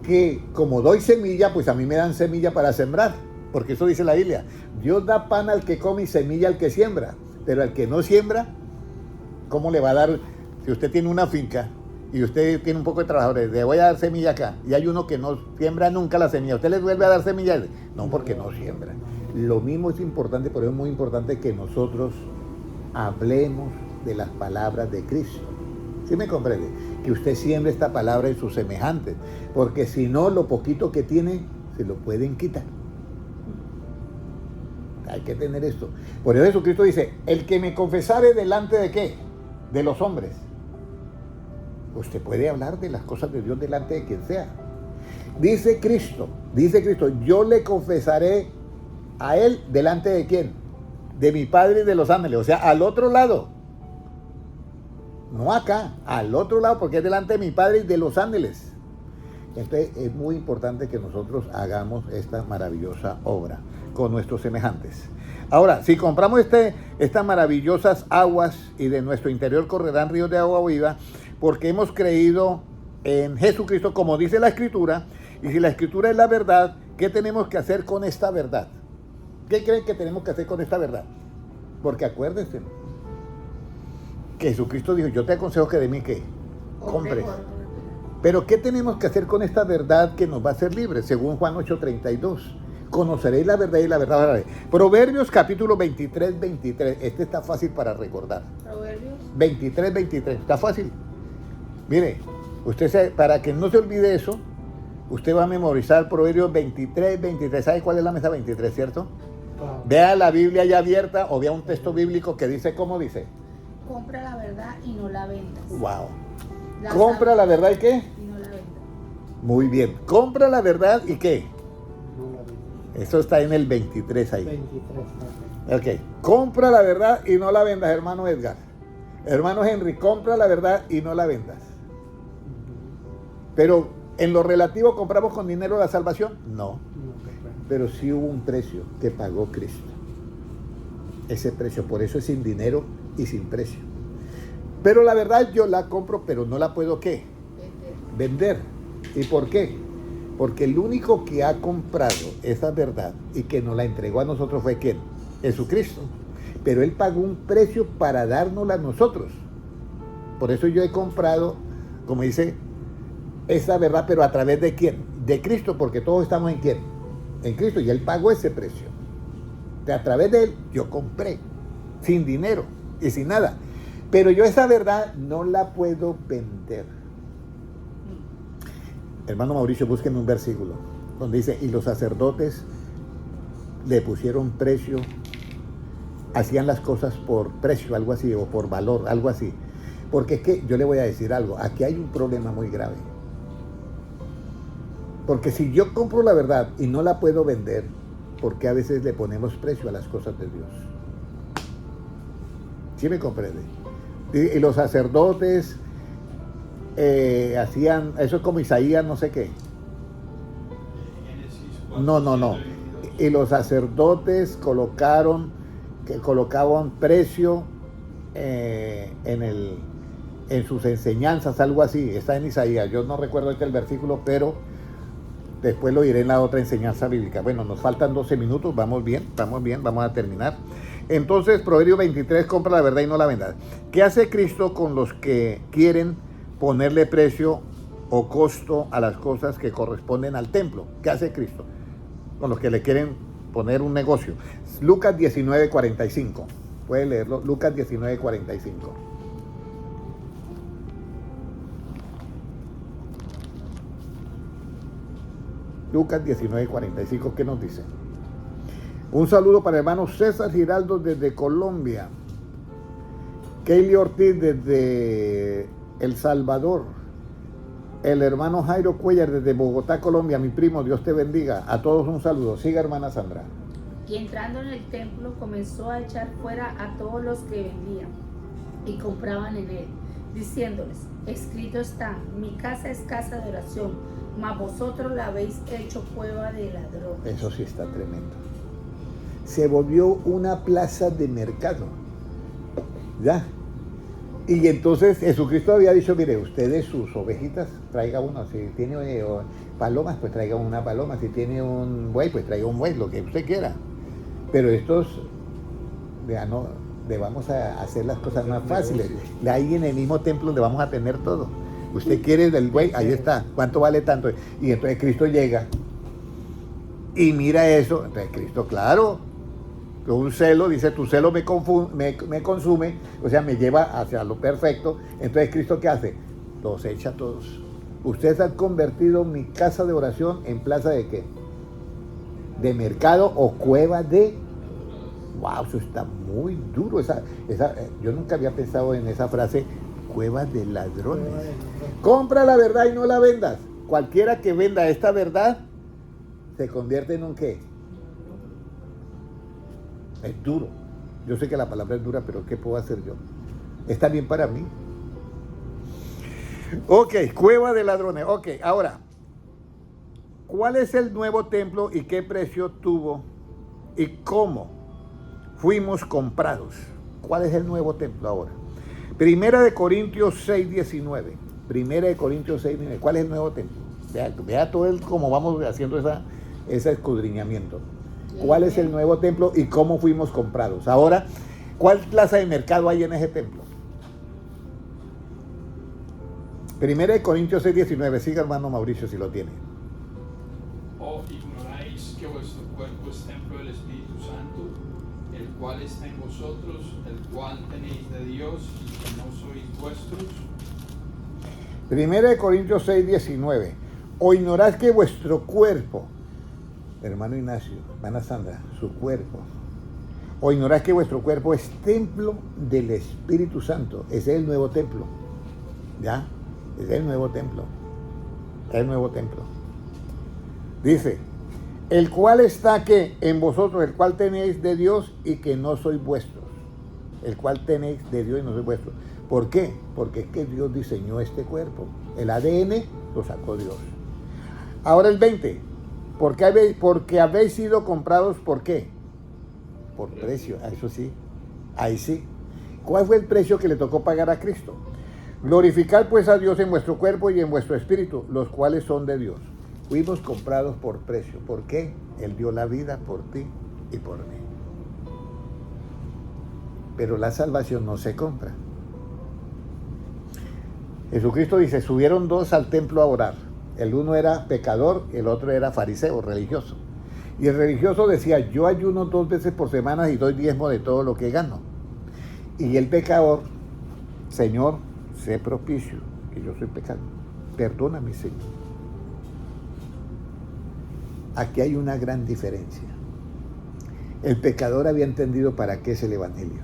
que como doy semilla, pues a mí me dan semilla para sembrar, porque eso dice la Biblia, Dios da pan al que come y semilla al que siembra, pero al que no siembra, ¿cómo le va a dar? Si usted tiene una finca y usted tiene un poco de trabajadores, le voy a dar semilla acá, y hay uno que no siembra nunca la semilla, ¿usted les vuelve a dar semilla? No, porque no siembra. Lo mismo es importante, por eso es muy importante que nosotros hablemos de las palabras de Cristo. ¿Sí me comprende? Que usted siembre esta palabra en sus semejantes, porque si no, lo poquito que tiene, se lo pueden quitar. Hay que tener esto. Por eso Jesucristo dice, el que me confesare delante de ¿qué? De los hombres. Usted puede hablar de las cosas de Dios delante de quien sea. Dice Cristo, yo le confesaré a él delante de quién? De mi Padre y de los ángeles, o sea, al otro lado. No acá, al otro lado, porque es delante de mi Padre y de los ángeles. Entonces es muy importante que nosotros hagamos esta maravillosa obra con nuestros semejantes. Ahora, si compramos estas maravillosas aguas y de nuestro interior correrán ríos de agua viva, porque hemos creído en Jesucristo, como dice la Escritura, y si la Escritura es la verdad, ¿qué tenemos que hacer con esta verdad? ¿Qué creen que tenemos que hacer con esta verdad? Porque acuérdense que Jesucristo dijo, yo te aconsejo que de mí ¿qué? Compres. Pero ¿qué tenemos que hacer con esta verdad que nos va a hacer libres? Según Juan 8:32. Conoceréis la verdad y la verdad haré. Proverbios capítulo 23:23. Este está fácil para recordar. Proverbios 23:23. Está fácil. Mire, para que no se olvide eso, usted va a memorizar Proverbios 23:23. ¿Sabe cuál es la mesa 23, cierto? Claro. Vea la Biblia ya abierta o vea un texto bíblico que dice, ¿cómo dice? compra la verdad y no la vendas. Wow. Compra la verdad y ¿qué? Y no la vendas. Muy bien. Compra la verdad y ¿qué? Eso está en el 23 ahí. 23. Ok. Compra la verdad y no la vendas, hermano Edgar. Hermano Henry, compra la verdad y no la vendas. Pero en lo relativo, ¿compramos con dinero la salvación? No. Pero sí hubo un precio que pagó Cristo. Ese precio, por eso es sin dinero y sin precio. Pero la verdad yo la compro, pero no la puedo ¿qué? Vender. ¿Y por qué? Porque el único que ha comprado esa verdad y que nos la entregó a nosotros fue ¿quién? Jesucristo. Pero Él pagó un precio para dárnosla a nosotros. Por eso yo he comprado, como dice, esa verdad, pero a través de ¿quién? De Cristo, porque todos estamos en ¿quién? En Cristo, y Él pagó ese precio. A través de Él yo compré, sin dinero y sin nada. Pero yo esa verdad no la puedo vender. Hermano Mauricio, busquen un versículo donde dice, y los sacerdotes le pusieron precio, hacían las cosas por precio, algo así, o por valor, algo así. Porque es que yo le voy a decir algo, aquí hay un problema muy grave. Porque si yo compro la verdad y no la puedo vender, ¿por qué a veces le ponemos precio a las cosas de Dios? ¿Sí me comprende? Y los sacerdotes hacían, eso es como Isaías no sé qué. No. Y los sacerdotes colocaban precio en sus enseñanzas, algo así. Está en Isaías, yo no recuerdo el versículo, pero después lo diré en la otra enseñanza bíblica. Bueno, nos faltan 12 minutos, vamos bien, vamos a terminar. Entonces, Proverbio 23, compra la verdad y no la vendas. ¿Qué hace Cristo con los que quieren ponerle precio o costo a las cosas que corresponden al templo? ¿Qué hace Cristo con los que le quieren poner un negocio? Lucas 19:45. Puede leerlo, Lucas 19:45. Lucas 19:45, ¿qué nos dice? Un saludo para el hermano César Giraldo desde Colombia. Keili Ortiz desde El Salvador. El hermano Jairo Cuellar desde Bogotá, Colombia. Mi primo, Dios te bendiga. A todos un saludo. Siga, hermana Sandra. Y entrando en el templo comenzó a echar fuera a todos los que vendían y compraban en él, diciéndoles, escrito está, mi casa es casa de oración, mas vosotros la habéis hecho cueva de ladrones. Eso sí está tremendo. Se volvió una plaza de mercado. ¿Ya? Y entonces Jesucristo había dicho, mire, ustedes sus ovejitas, traiga uno. Si tiene palomas, pues traiga una paloma. Si tiene un buey, pues traiga un buey, lo que usted quiera. Pero estos, ya no, le vamos a hacer las cosas más fáciles. Ahí en el mismo templo donde vamos a tener todo. Usted quiere del buey, ahí está. ¿Cuánto vale tanto? Y entonces Cristo llega y mira eso. Entonces Cristo, claro, con un celo, dice, tu celo me consume, o sea, me lleva hacia lo perfecto. Entonces Cristo, ¿qué hace? Los echa a todos. Ustedes han convertido mi casa de oración en plaza de ¿qué? De mercado o cueva de... ¡Wow! Eso está muy duro. Yo nunca había pensado en esa frase, cueva de ladrones. Compra la verdad y no la vendas. Cualquiera que venda esta verdad se convierte en un ¿qué? Es duro. Yo sé que la palabra es dura, pero ¿qué puedo hacer yo? Está bien para mí. Ok, cueva de ladrones. Ok, ahora, ¿cuál es el nuevo templo y qué precio tuvo y cómo fuimos comprados? ¿Cuál es el nuevo templo ahora? Primera de Corintios 6:19. Primera de Corintios 6:19. ¿Cuál es el nuevo templo? Vea todo cómo vamos haciendo ese escudriñamiento. ¿Cuál es el nuevo templo y cómo fuimos comprados? Ahora, ¿cuál plaza de mercado hay en ese templo? Primera de Corintios 6:19. Siga, hermano Mauricio, si lo tiene. ¿O ignoráis que vuestro cuerpo es templo del Espíritu Santo, el cual está en vosotros, el cual tenéis de Dios y que no sois vuestros? Primera de Corintios 6:19. ¿O ignoráis que vuestro cuerpo, hermano Ignacio, hermana Sandra, su cuerpo, o ignoráis que vuestro cuerpo es templo del Espíritu Santo? Ese es el nuevo templo. ¿Ya? Ese es el nuevo templo. Es el nuevo templo. Dice, el cual está que en vosotros, el cual tenéis de Dios y que no sois vuestros. El cual tenéis de Dios y no sois vuestros. ¿Por qué? Porque es que Dios diseñó este cuerpo. El ADN lo sacó Dios. Ahora el 20. Porque habéis sido comprados, ¿por qué? Por precio. Eso sí. Ahí sí. ¿Cuál fue el precio que le tocó pagar a Cristo? Glorificad pues a Dios en vuestro cuerpo y en vuestro espíritu, los cuales son de Dios. Fuimos comprados por precio. ¿Por qué? Él dio la vida por ti y por mí. Pero la salvación no se compra. Jesucristo dice, subieron dos al templo a orar. El uno era pecador, el otro era fariseo, religioso. Y el religioso decía, yo ayuno 2 veces por semana y doy diezmo de todo lo que gano. Y el pecador, Señor, sé propicio, que yo soy pecador. Perdóname, Señor. Aquí hay una gran diferencia. El pecador había entendido para qué es el evangelio.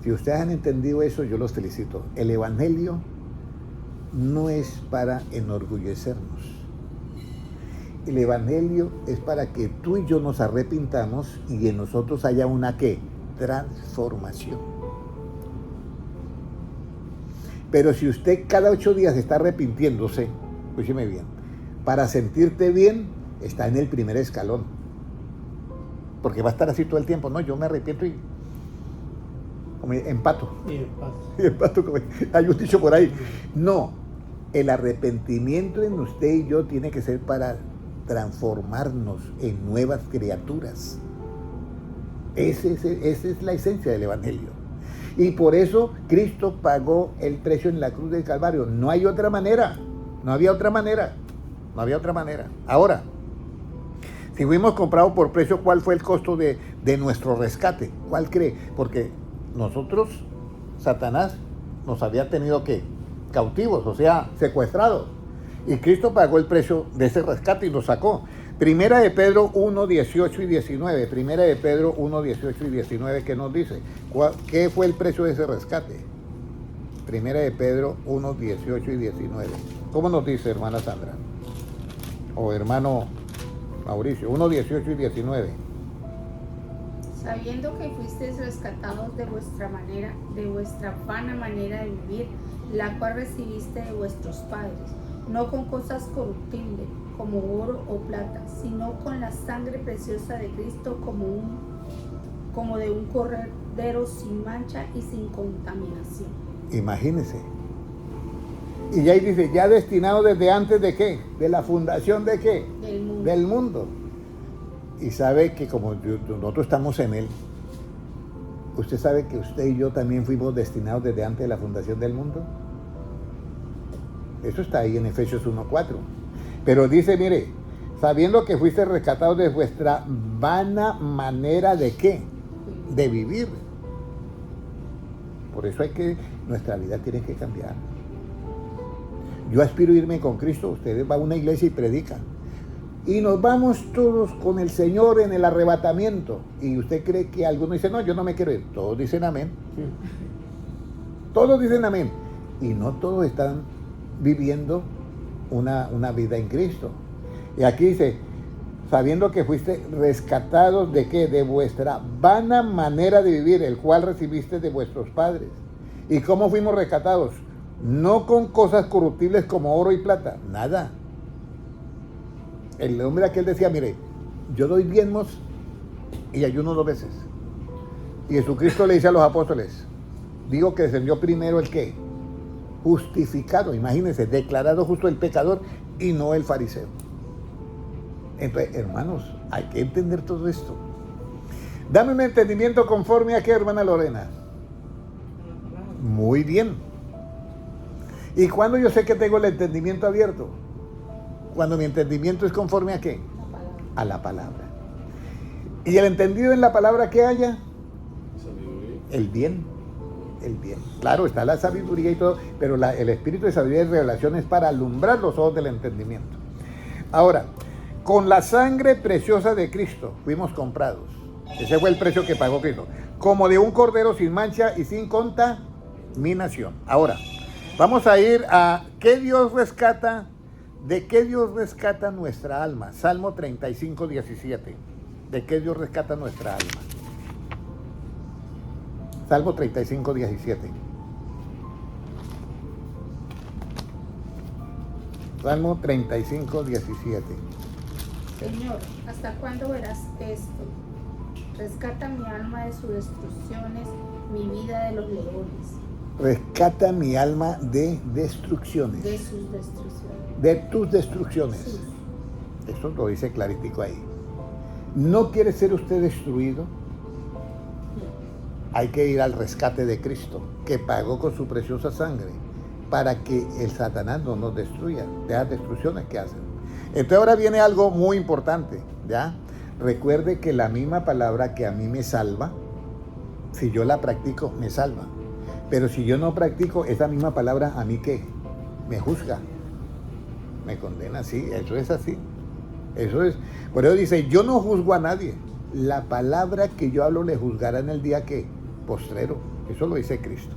Si ustedes han entendido eso, yo los felicito. El evangelio no es para enorgullecernos. El evangelio es para que tú y yo nos arrepintamos y en nosotros haya una ¿qué? Transformación. Pero si usted cada 8 días está arrepintiéndose, escúcheme bien, para sentirte bien, está en el primer escalón. Porque va a estar así todo el tiempo. No, yo me arrepiento y como empato. Y empato, como hay un dicho por ahí. No, el arrepentimiento en usted y yo tiene que ser para transformarnos en nuevas criaturas. Esa es la esencia del evangelio. Y por eso Cristo pagó el precio en la cruz del Calvario. No hay otra manera. No había otra manera. No había otra manera. Ahora, si fuimos comprados por precio, ¿cuál fue el costo de nuestro rescate? ¿Cuál cree? Porque nosotros, Satanás, nos había tenido ¿qué? Cautivos, o sea, secuestrados. Y Cristo pagó el precio de ese rescate y lo sacó. Primera de Pedro 1, 18 y 19. Primera de Pedro 1, 18 y 19, ¿qué nos dice? ¿Qué fue el precio de ese rescate? Primera de Pedro 1, 18 y 19. ¿Cómo nos dice, hermana Sandra? O hermano Mauricio, 1, 18 y 19. Sabiendo que fuisteis rescatados de vuestra vana manera de vivir, la cual recibiste de vuestros padres, no con cosas corruptibles, como oro o plata, sino con la sangre preciosa de Cristo, como de un cordero sin mancha y sin contaminación. Imagínense. Y ahí dice, ya destinado desde antes de qué, de la fundación de qué, del mundo. Y sabe que como nosotros estamos en él, usted sabe que usted y yo también fuimos destinados desde antes de la fundación del mundo. Eso está ahí en Efesios 1:4. Pero dice, mire, sabiendo que fuiste rescatados de vuestra vana manera de qué, de vivir. Por eso nuestra vida tiene que cambiar. Yo aspiro a irme con Cristo, ustedes van a una iglesia y predican. Y nos vamos todos con el Señor en el arrebatamiento. Y usted cree que alguno dice, no, yo no me quiero ir. Todos dicen amén. Todos dicen amén. Y no todos están viviendo una vida en Cristo. Y aquí dice, sabiendo que fuiste rescatados de qué, de vuestra vana manera de vivir, el cual recibiste de vuestros padres. ¿Y cómo fuimos rescatados? No con cosas corruptibles como oro y plata, nada. El hombre aquel decía, mire, yo doy diezmos y ayuno 2 veces. Y Jesucristo le dice a los apóstoles, digo que descendió primero el qué, justificado, imagínense, declarado justo el pecador y no el fariseo. Entonces, hermanos, hay que entender todo esto. Dame un entendimiento conforme a qué, hermana Lorena. Muy bien. ¿Y cuándo yo sé que tengo el entendimiento abierto? Cuando mi entendimiento es conforme a qué? A la palabra. ¿Y el entendido en la palabra qué haya? Sabiduría. El bien. El bien. Claro, está la sabiduría y todo, pero el espíritu de sabiduría y revelación es para alumbrar los ojos del entendimiento. Ahora, con la sangre preciosa de Cristo fuimos comprados. Ese fue el precio que pagó Cristo. Como de un cordero sin mancha y sin contaminación. Ahora, vamos a ir a ¿qué Dios rescata ¿De qué Dios rescata nuestra alma? Salmo 35, 17. ¿De qué Dios rescata nuestra alma? Salmo 35, 17. Salmo 35, 17. Señor, ¿hasta cuándo verás esto? Rescata mi alma de sus destrucciones, mi vida de los leones. Rescata mi alma de destrucciones. De sus destrucciones. De tus destrucciones. Sus. Eso lo dice claritico ahí. ¿No quiere ser usted destruido? Hay que ir al rescate de Cristo, que pagó con su preciosa sangre, para que el Satanás no nos destruya, de las destrucciones que hacen. Entonces ahora viene algo muy importante, ¿ya? Recuerde que la misma palabra que a mí me salva, si yo la practico, me salva. Pero si yo no practico, esa misma palabra a mí, ¿qué? Me juzga, me condena, sí, eso es así. Eso es, por eso dice, yo no juzgo a nadie. La palabra que yo hablo le juzgará en el día que postrero. Eso lo dice Cristo.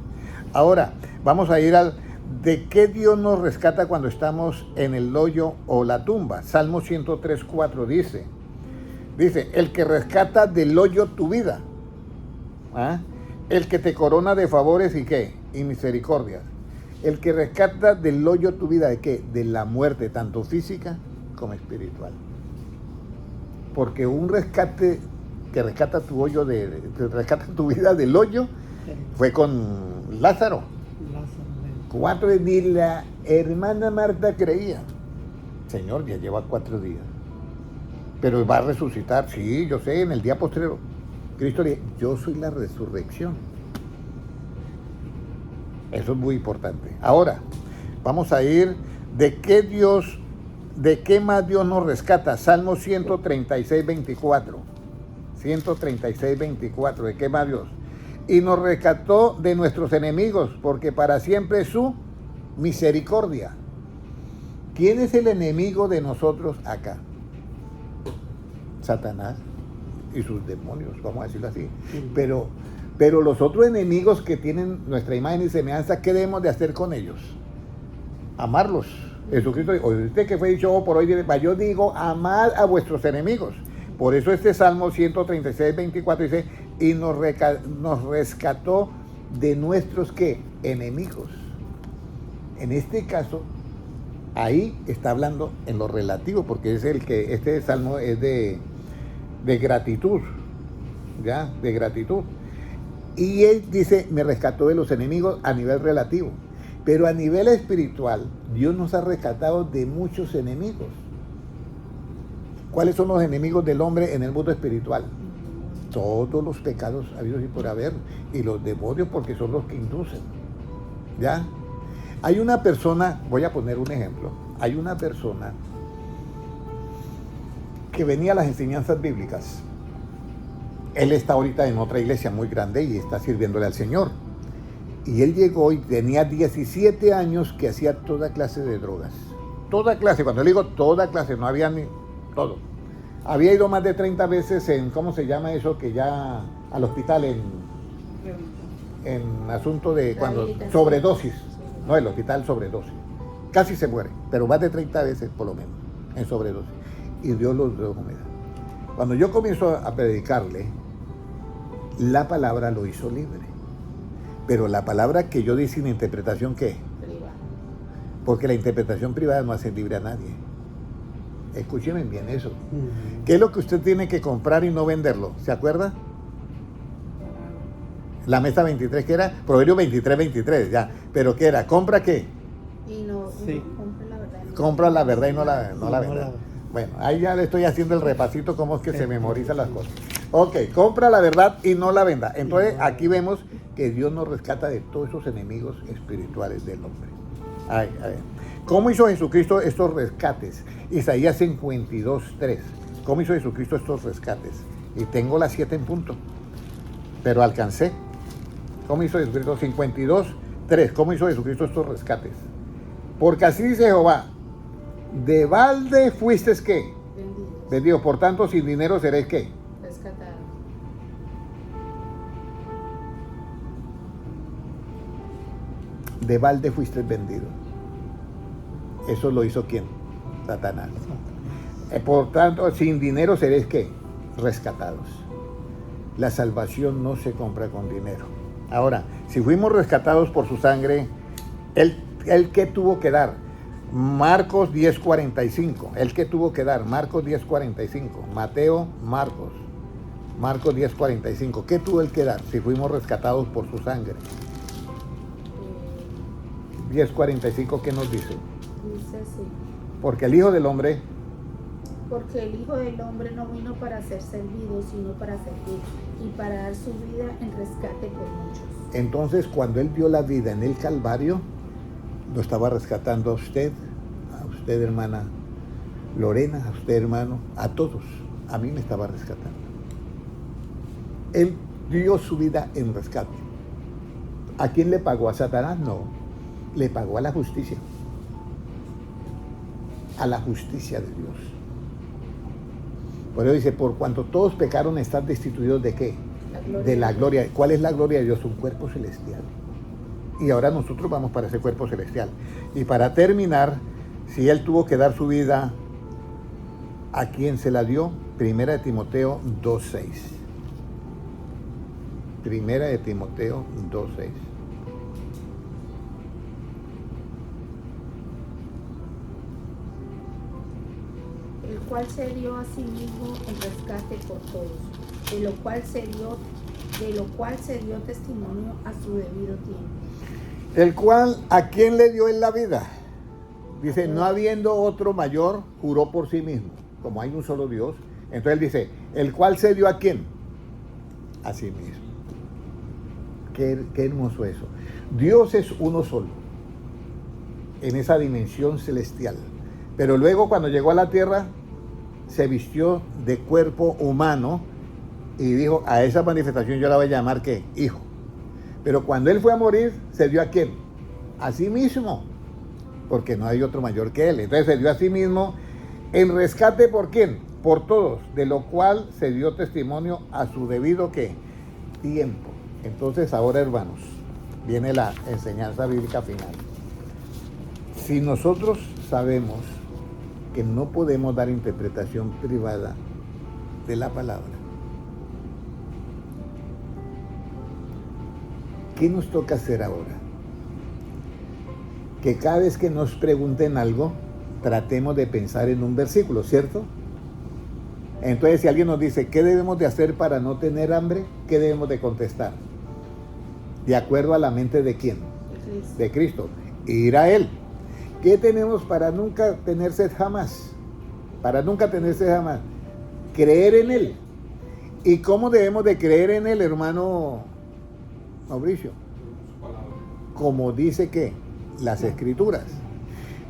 Ahora, vamos a ir al ¿de qué Dios nos rescata cuando estamos en el hoyo o la tumba? Salmo 103, 4 dice, el que rescata del hoyo tu vida, ¿ah? El que te corona de favores y qué, y misericordias. El que rescata del hoyo tu vida, ¿de qué? De la muerte, tanto física como espiritual. Porque un rescate que rescata tu hoyo que rescata tu vida del hoyo fue con Lázaro. 4 días, ni la hermana Marta creía. Señor, ya lleva 4 días. Pero va a resucitar, sí, yo sé, en el día postrero. Cristo le dice, yo soy la resurrección. Eso es muy importante. Ahora, vamos a ir, ¿de qué más Dios nos rescata? Salmo 136, 24. 136, 24, ¿de qué más Dios? Y nos rescató de nuestros enemigos, porque para siempre es su misericordia. ¿Quién es el enemigo de nosotros acá? Satanás y sus demonios, vamos a decirlo así. Pero los otros enemigos que tienen nuestra imagen y semejanza, ¿qué debemos de hacer con ellos? Amarlos. Jesucristo dijo, usted que fue dicho por hoy, yo digo, amad a vuestros enemigos. Por eso este Salmo 136, 24 dice, y nos rescató de nuestros, ¿qué? Enemigos. En este caso, ahí está hablando en lo relativo, porque es este Salmo es de gratitud, ¿ya? De gratitud. Y él dice, me rescató de los enemigos a nivel relativo. Pero a nivel espiritual, Dios nos ha rescatado de muchos enemigos. ¿Cuáles son los enemigos del hombre en el mundo espiritual? Todos los pecados habidos y por haber, y los demonios, porque son los que inducen. ¿Ya? Hay una persona, voy a poner un ejemplo, hay una persona que venía a las enseñanzas bíblicas. Él está ahorita en otra iglesia muy grande y está sirviéndole al Señor. Y él llegó y tenía 17 años que hacía toda clase de drogas. Toda clase, cuando le digo toda clase, no había ni todo. Había ido más de 30 veces en, ¿cómo se llama eso? Que ya al hospital en asunto de cuando sobredosis. No, el hospital sobredosis. Casi se muere, pero más de 30 veces por lo menos en sobredosis. Y Dios los dio comida. Cuando yo comienzo a predicarle, la palabra lo hizo libre. Pero la palabra que yo di sin interpretación, ¿qué? Privada. Porque la interpretación privada no hace libre a nadie. Escúcheme bien eso. ¿Qué es lo que usted tiene que comprar y no venderlo? ¿Se acuerda? La mesa 23, ¿qué era? Proverbio 23, 23, ya. ¿Pero qué era? ¿Compra qué? Y no, Sí. compra la verdad. Compra la verdad y no la venda. Bueno, ahí ya le estoy haciendo el repasito cómo es que se memorizan las cosas. Ok, compra la verdad y no la venda. Entonces aquí vemos que Dios nos rescata de todos esos enemigos espirituales del hombre. A ver. ¿Cómo hizo Jesucristo estos rescates? Isaías 52, 3. ¿Cómo hizo Jesucristo estos rescates? Y tengo las 7 en punto, pero alcancé. ¿Cómo hizo Jesucristo? 52, 3. ¿Cómo hizo Jesucristo estos rescates? Porque así dice Jehová, de balde fuisteis ¿qué? Vendido. Por tanto, sin dinero seréis ¿qué? Rescatado. De balde fuisteis vendido. ¿Eso lo hizo quién? Satanás. Por tanto, sin dinero seréis ¿qué? Rescatados. La salvación no se compra con dinero. Ahora, si fuimos rescatados por su sangre, ¿él qué tuvo que dar? Marcos 10:45. ¿Él qué tuvo que dar? Marcos 10:45. Mateo, Marcos 10:45. ¿Qué tuvo él que dar si fuimos rescatados por su sangre? 10:45, ¿qué nos dice? Dice así. Porque el Hijo del Hombre Porque el Hijo del Hombre no vino para ser servido, sino para servir y para dar su vida en rescate por muchos. Entonces, cuando Él dio la vida en el Calvario, lo estaba rescatando a usted hermana Lorena, a usted hermano, a todos. A mí me estaba rescatando. Él dio su vida en rescate. ¿A quién le pagó? ¿A Satanás? No. Le pagó a la justicia. A la justicia de Dios. Por eso dice, por cuanto todos pecaron, están destituidos ¿de qué? De la gloria. ¿Cuál es la gloria de Dios? Un cuerpo celestial. Y ahora nosotros vamos para ese cuerpo celestial. Y para terminar, si Él tuvo que dar su vida, ¿a quién se la dio? Primera de Timoteo 2:6. Primera de Timoteo 2:6. El cual se dio a sí mismo el rescate por todos, de lo cual se dio testimonio a su debido tiempo. El cual, ¿a quién le dio él la vida? Dice, no habiendo otro mayor, juró por sí mismo. Como hay un solo Dios. Entonces él dice, ¿el cual se dio a quién? A sí mismo. Qué hermoso eso. Dios es uno solo. En esa dimensión celestial. Pero luego cuando llegó a la tierra, se vistió de cuerpo humano y dijo, a esa manifestación yo la voy a llamar, ¿qué? Hijo. Pero cuando él fue a morir, ¿se dio a quién? A sí mismo, porque no hay otro mayor que él. Entonces se dio a sí mismo en rescate, ¿por quién? Por todos, de lo cual se dio testimonio a su debido, ¿qué? Tiempo. Entonces ahora, hermanos, viene la enseñanza bíblica final. Si nosotros sabemos que no podemos dar interpretación privada de la palabra, ¿qué nos toca hacer ahora? Que cada vez que nos pregunten algo, tratemos de pensar en un versículo, ¿cierto? Entonces, si alguien nos dice, ¿qué debemos de hacer para no tener hambre? ¿Qué debemos de contestar? De acuerdo a la mente de ¿quién? De Cristo. Ir a Él. ¿Qué tenemos para nunca tener sed jamás? Para nunca tener sed jamás. Creer en Él. ¿Y cómo debemos de creer en Él, hermano Mauricio? Como dice que las Escrituras.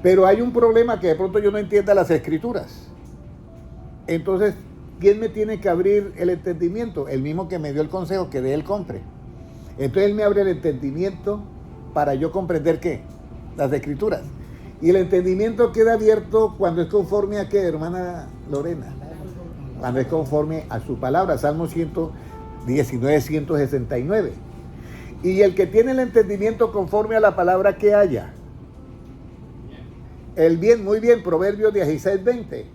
Pero hay un problema que de pronto yo no entienda las Escrituras. Entonces, ¿quién me tiene que abrir el entendimiento? El mismo que me dio el consejo, que de Él compre. Entonces Él me abre el entendimiento para yo comprender ¿qué? Las Escrituras. Y el entendimiento queda abierto cuando es conforme a ¿qué, hermana Lorena? Cuando es conforme a su palabra. Salmo 119, 169. Y el que tiene el entendimiento conforme a la palabra que haya. El bien, muy bien, Proverbios 16, 20.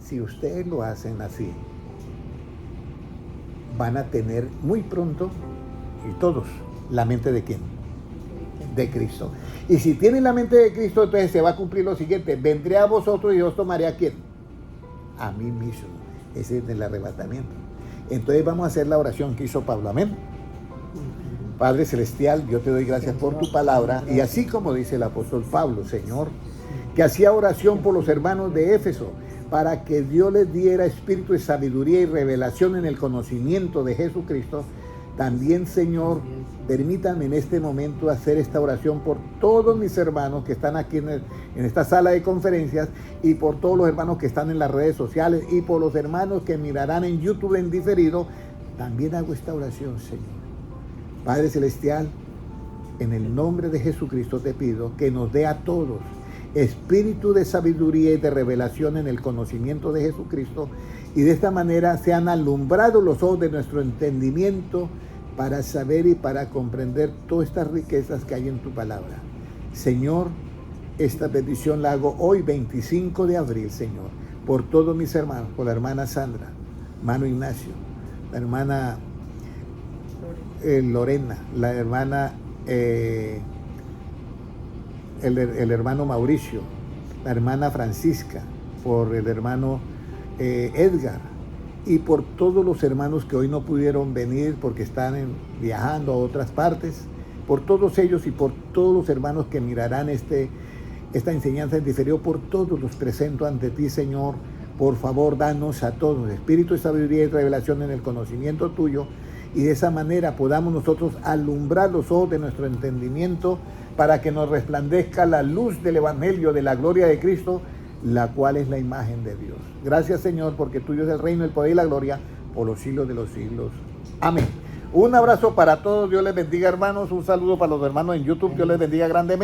Si ustedes lo hacen así, van a tener muy pronto, y todos, la mente de ¿quién? De Cristo. Y si tienen la mente de Cristo, entonces se va a cumplir lo siguiente: vendré a vosotros y os tomaré ¿a quién? A mí mismo. Ese es el arrebatamiento. Entonces vamos a hacer la oración que hizo Pablo. Amén. Padre Celestial, yo te doy gracias por tu palabra, y así como dice el apóstol Pablo, Señor, que hacía oración por los hermanos de Éfeso, para que Dios les diera espíritu de sabiduría y revelación en el conocimiento de Jesucristo. También, Señor, permítanme en este momento hacer esta oración por todos mis hermanos que están aquí en esta sala de conferencias, y por todos los hermanos que están en las redes sociales, y por los hermanos que mirarán en YouTube en diferido. También hago esta oración, Señor. Padre Celestial, en el nombre de Jesucristo te pido que nos dé a todos espíritu de sabiduría y de revelación en el conocimiento de Jesucristo, y de esta manera sean alumbrados los ojos de nuestro entendimiento para saber y para comprender todas estas riquezas que hay en tu palabra. Señor, Esta petición la hago hoy, 25 de abril, Señor, por todos mis hermanos, por la hermana Sandra, hermano Ignacio, la hermana Lorena, la hermana, el hermano Mauricio, la hermana Francisca, por el hermano Edgar, y por todos los hermanos que hoy no pudieron venir porque están viajando a otras partes, por todos ellos y por todos los hermanos que mirarán esta enseñanza en diferido, por todos los presento ante ti, Señor. Por favor, danos a todos espíritu de sabiduría y revelación en el conocimiento tuyo, y de esa manera podamos nosotros alumbrar los ojos de nuestro entendimiento para que nos resplandezca la luz del Evangelio de la gloria de Cristo, la cual es la imagen de Dios. Gracias, Señor, porque tuyo es el reino, el poder y la gloria por los siglos de los siglos. Amén. Un abrazo para todos. Dios les bendiga, hermanos. Un saludo para los hermanos en YouTube. Dios les bendiga grandemente.